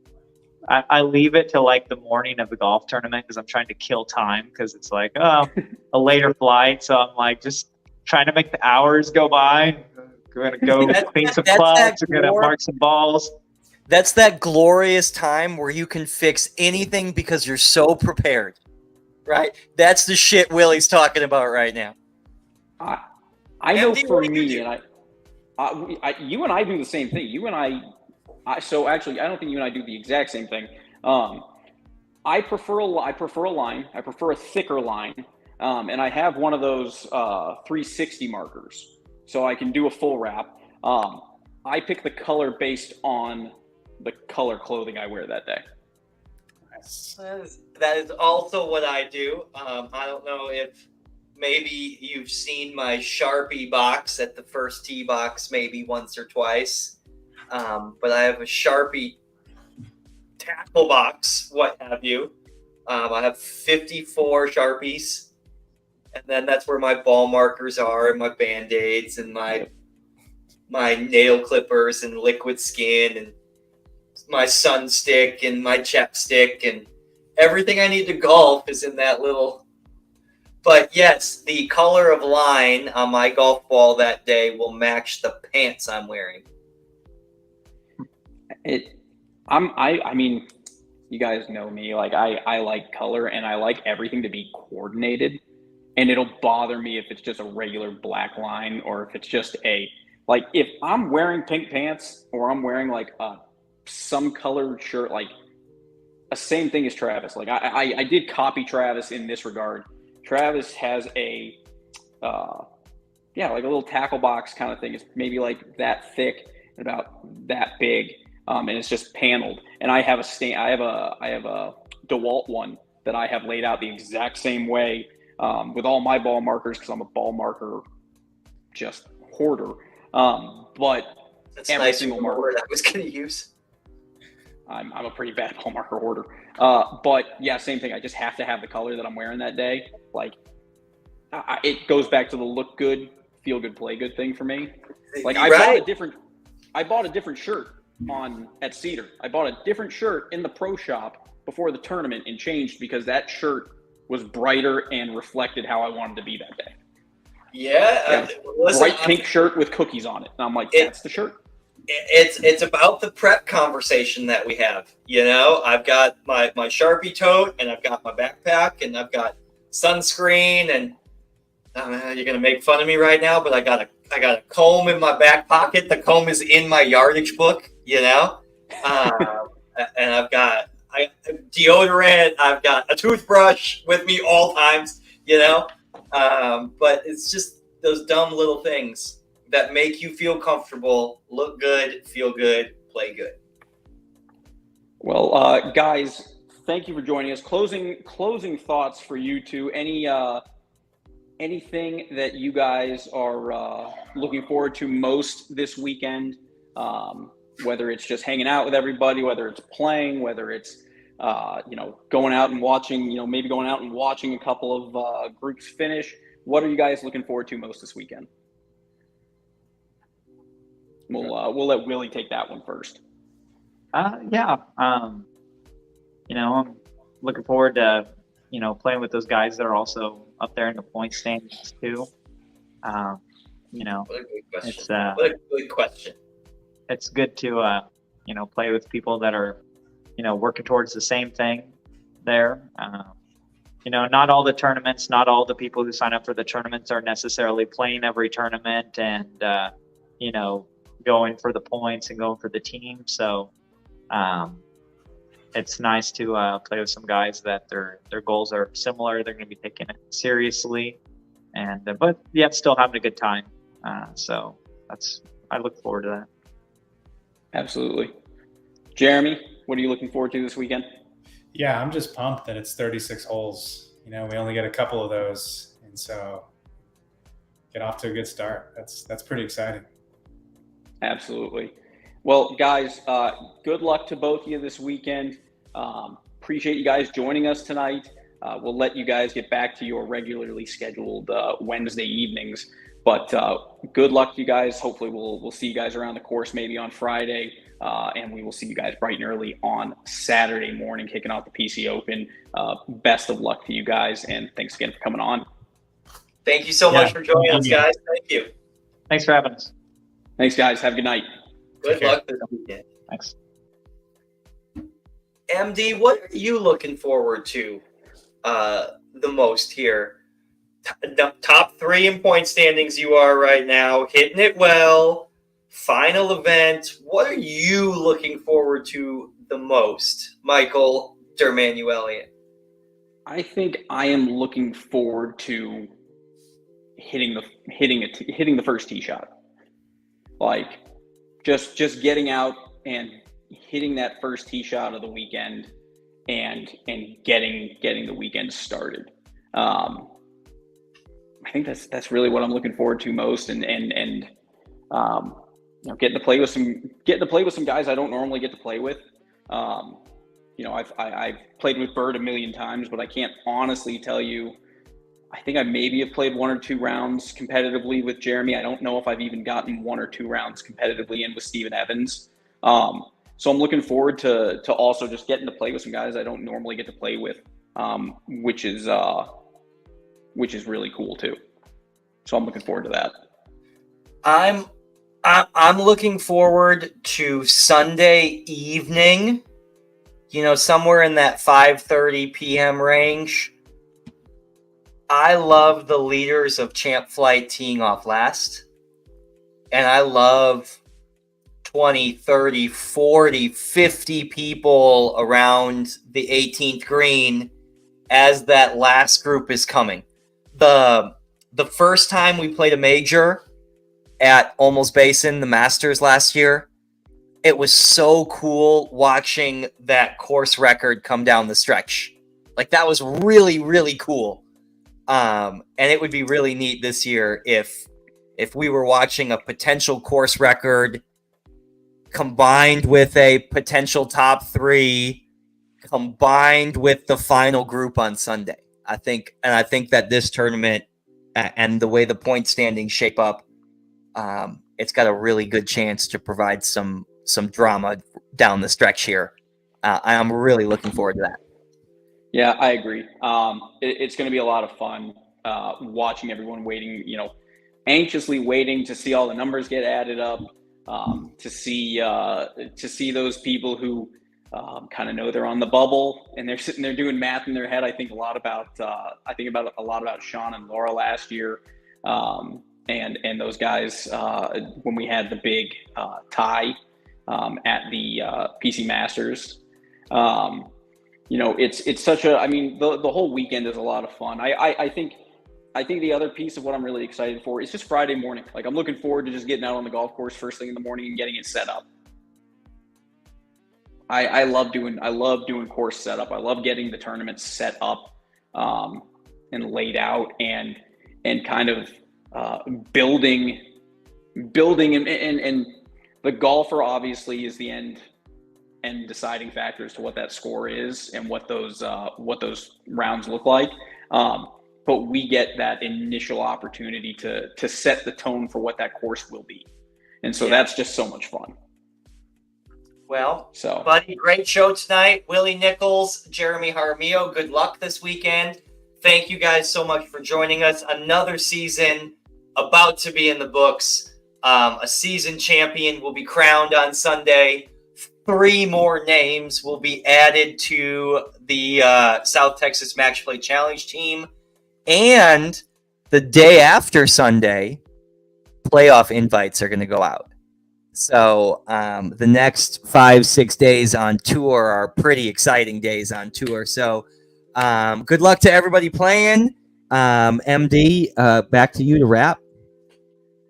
I leave it till like the morning of the golf tournament because I'm trying to kill time because it's like a later flight. So I'm like just trying to make the hours go by. We're gonna go clean some clubs. We're gonna mark some balls. That's that glorious time where you can fix anything because you're so prepared, right? That's the shit Willie's talking about right now. I know for me, and you and I do the same thing. You and so actually, I don't think you and I do the exact same thing. I prefer a line. I prefer a thicker line, and I have one of those 360 markers, so I can do a full wrap. I pick the color based on the color clothing I wear that day. That is also what I do. I don't know if maybe you've seen my Sharpie box at the first tee box maybe once or twice. But I have a Sharpie tackle box, what have you. I have 54 Sharpies. And then that's where my ball markers are and my Band-Aids and my nail clippers and liquid skin and my sun stick and my chapstick and everything I need to golf is in that little. But yes, the color of line on my golf ball that day will match the pants I'm wearing. I mean, you guys know me. Like I like color and I like everything to be coordinated. And it'll bother me if it's just a regular black line or if it's just like if I'm wearing pink pants or I'm wearing like some colored shirt, like a same thing as Travis. Like I did copy Travis in this regard. Travis has like a little tackle box kind of thing. It's maybe like that thick and about that big, and it's just paneled. And I have a DeWalt one that I have laid out the exact same way with all my ball markers because I'm a ball marker just hoarder. But that's every nice single marker I was going to use. I'm a pretty bad ball marker hoarder. But yeah, same thing. I just have to have the color that I'm wearing that day. Like it goes back to the look good, feel good, play good thing for me. Like I bought a different shirt at Cedar. I bought a different shirt in the pro shop before the tournament and changed because that shirt was brighter and reflected how I wanted to be that day. Yeah. Listen, bright pink shirt with cookies on it. And I'm like, that's the shirt. It's about the prep conversation that we have. You know, I've got my Sharpie tote and I've got my backpack and I've got sunscreen and you're gonna make fun of me right now, but I got a comb in my back pocket. The comb is in my yardage book, you know, and I've got deodorant. I've got a toothbrush with me all times, you know. But it's just those dumb little things that make you feel comfortable, look good, feel good, play good. Well, guys, thank you for joining us. Closing thoughts for you two. Anything that you guys are looking forward to most this weekend, whether it's just hanging out with everybody, whether it's playing, whether it's going out and watching, maybe going out and watching a couple of groups finish. What are you guys looking forward to most this weekend? We'll let Willie take that one first. I'm looking forward to playing with those guys that are also up there in the point standings too. What a good question. It's what a good question. It's good to play with people that are working towards the same thing there. Not all the tournaments, not all the people who sign up for the tournaments are necessarily playing every tournament and going for the points and going for the team. So it's nice to play with some guys that their goals are similar. They're going to be taking it seriously, but yet still having a good time. So I look forward to that. Absolutely. Jeremy, what are you looking forward to this weekend? Yeah, I'm just pumped that it's 36 holes. We only get a couple of those, and so get off to a good start. That's pretty exciting. Absolutely. Well, guys, good luck to both of you this weekend. Appreciate you guys joining us tonight. we'll let you guys get back to your regularly scheduled Wednesday evenings. But good luck to you guys. Hopefully we'll see you guys around the course maybe on Friday. And we will see you guys bright and early on Saturday morning, kicking off the PC Open. Best of luck to you guys, and thanks again for coming on. Thank you so much for joining us, guys. Thank you. Thanks for having us. Thanks, guys. Have a good night. Good luck this weekend. Thanks. MD, what are you looking forward to the most here? The top 3 in point standings you are right now, hitting it well. Final event. What are you looking forward to the most, Michael Dermanuelian? I think I am looking forward to hitting the first tee shot. Like just getting out and hitting that first tee shot of the weekend and getting the weekend started. I think that's really what I'm looking forward to most, and getting to play with some guys I don't normally get to play with. I've played with Bird a million times, but I can't honestly tell you. I think I maybe have played 1 or 2 rounds competitively with Jeremy. I don't know if I've even gotten 1 or 2 rounds competitively in with Steven Evans. So I'm looking forward to also just getting to play with some guys I don't normally get to play with, which is really cool too. So I'm looking forward to that. I'm looking forward to Sunday evening, somewhere in that 5:30 p.m. range. I love the leaders of Champ Flight teeing off last. And I love 20, 30, 40, 50 people around the 18th green as that last group is coming. The first time we played a major at Olmos Basin, the Masters last year, it was so cool watching that course record come down the stretch. Like, that was really, really cool. And it would be really neat this year if we were watching a potential course record combined with a potential top 3 combined with the final group on Sunday. I think that this tournament and the way the point standings shape up, it's got a really good chance to provide some drama down the stretch here. I'm really looking forward to that. Yeah, I agree. It's going to be a lot of fun watching everyone waiting, anxiously waiting to see all the numbers get added up, to see those people who kind of know they're on the bubble and they're sitting there doing math in their head. I think a lot about Sean and Laura last year, and those guys when we had the big tie at the PC Masters. It's such a, the whole weekend is a lot of fun. I think the other piece of what I'm really excited for is just Friday morning. Like, I'm looking forward to just getting out on the golf course first thing in the morning and getting it set up. I love doing course setup. I love getting the tournament set up and laid out and kind of building and the golfer obviously is the end deciding factor as to what that score is and what those rounds look like. But we get that initial opportunity to set the tone for what that course will be. And so that's just so much fun. Well, buddy, great show tonight. Willie Nichols, Jeremy Jaramillo, good luck this weekend. Thank you guys so much for joining us. Another season about to be in the books. A season champion will be crowned on Sunday. 3 more names will be added to the South Texas Match Play Challenge team. And the day after Sunday, playoff invites are going to go out. So the next 5-6 days on tour are pretty exciting days on tour. So good luck to everybody playing. MD, back to you to wrap.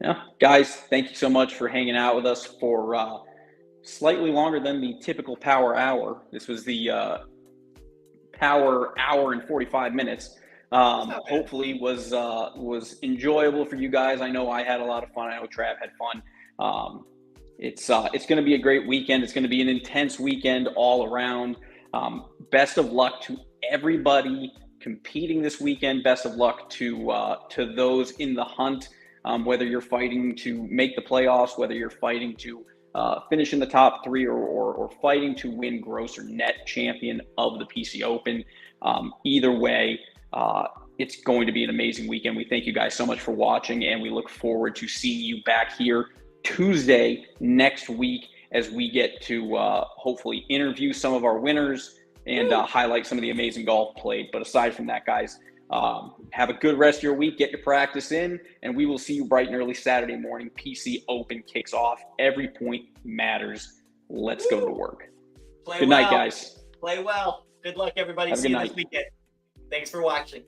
Yeah, guys, thank you so much for hanging out with us for slightly longer than the typical Power Hour. This was the Power Hour and 45 minutes. Hopefully was enjoyable for you guys. I know I had a lot of fun. I know Trav had fun. It's going to be a great weekend. It's going to be an intense weekend all around. Best of luck to everybody competing this weekend. Best of luck to those in the hunt, whether you're fighting to make the playoffs, whether you're fighting to finish in the top 3, or fighting to win gross or net champion of the PC Open. Either way, it's going to be an amazing weekend. We thank you guys so much for watching, and we look forward to seeing you back here Tuesday next week as we get to hopefully interview some of our winners and highlight some of the amazing golf played. But aside from that, guys, have a good rest of your week. Get your practice in, and we will see you bright and early Saturday morning. PC Open kicks off. Every point matters. Let's go to work. Play Good well. night, guys. Play well. Good luck, everybody. Have a See good you night. this weekend. Thanks for watching.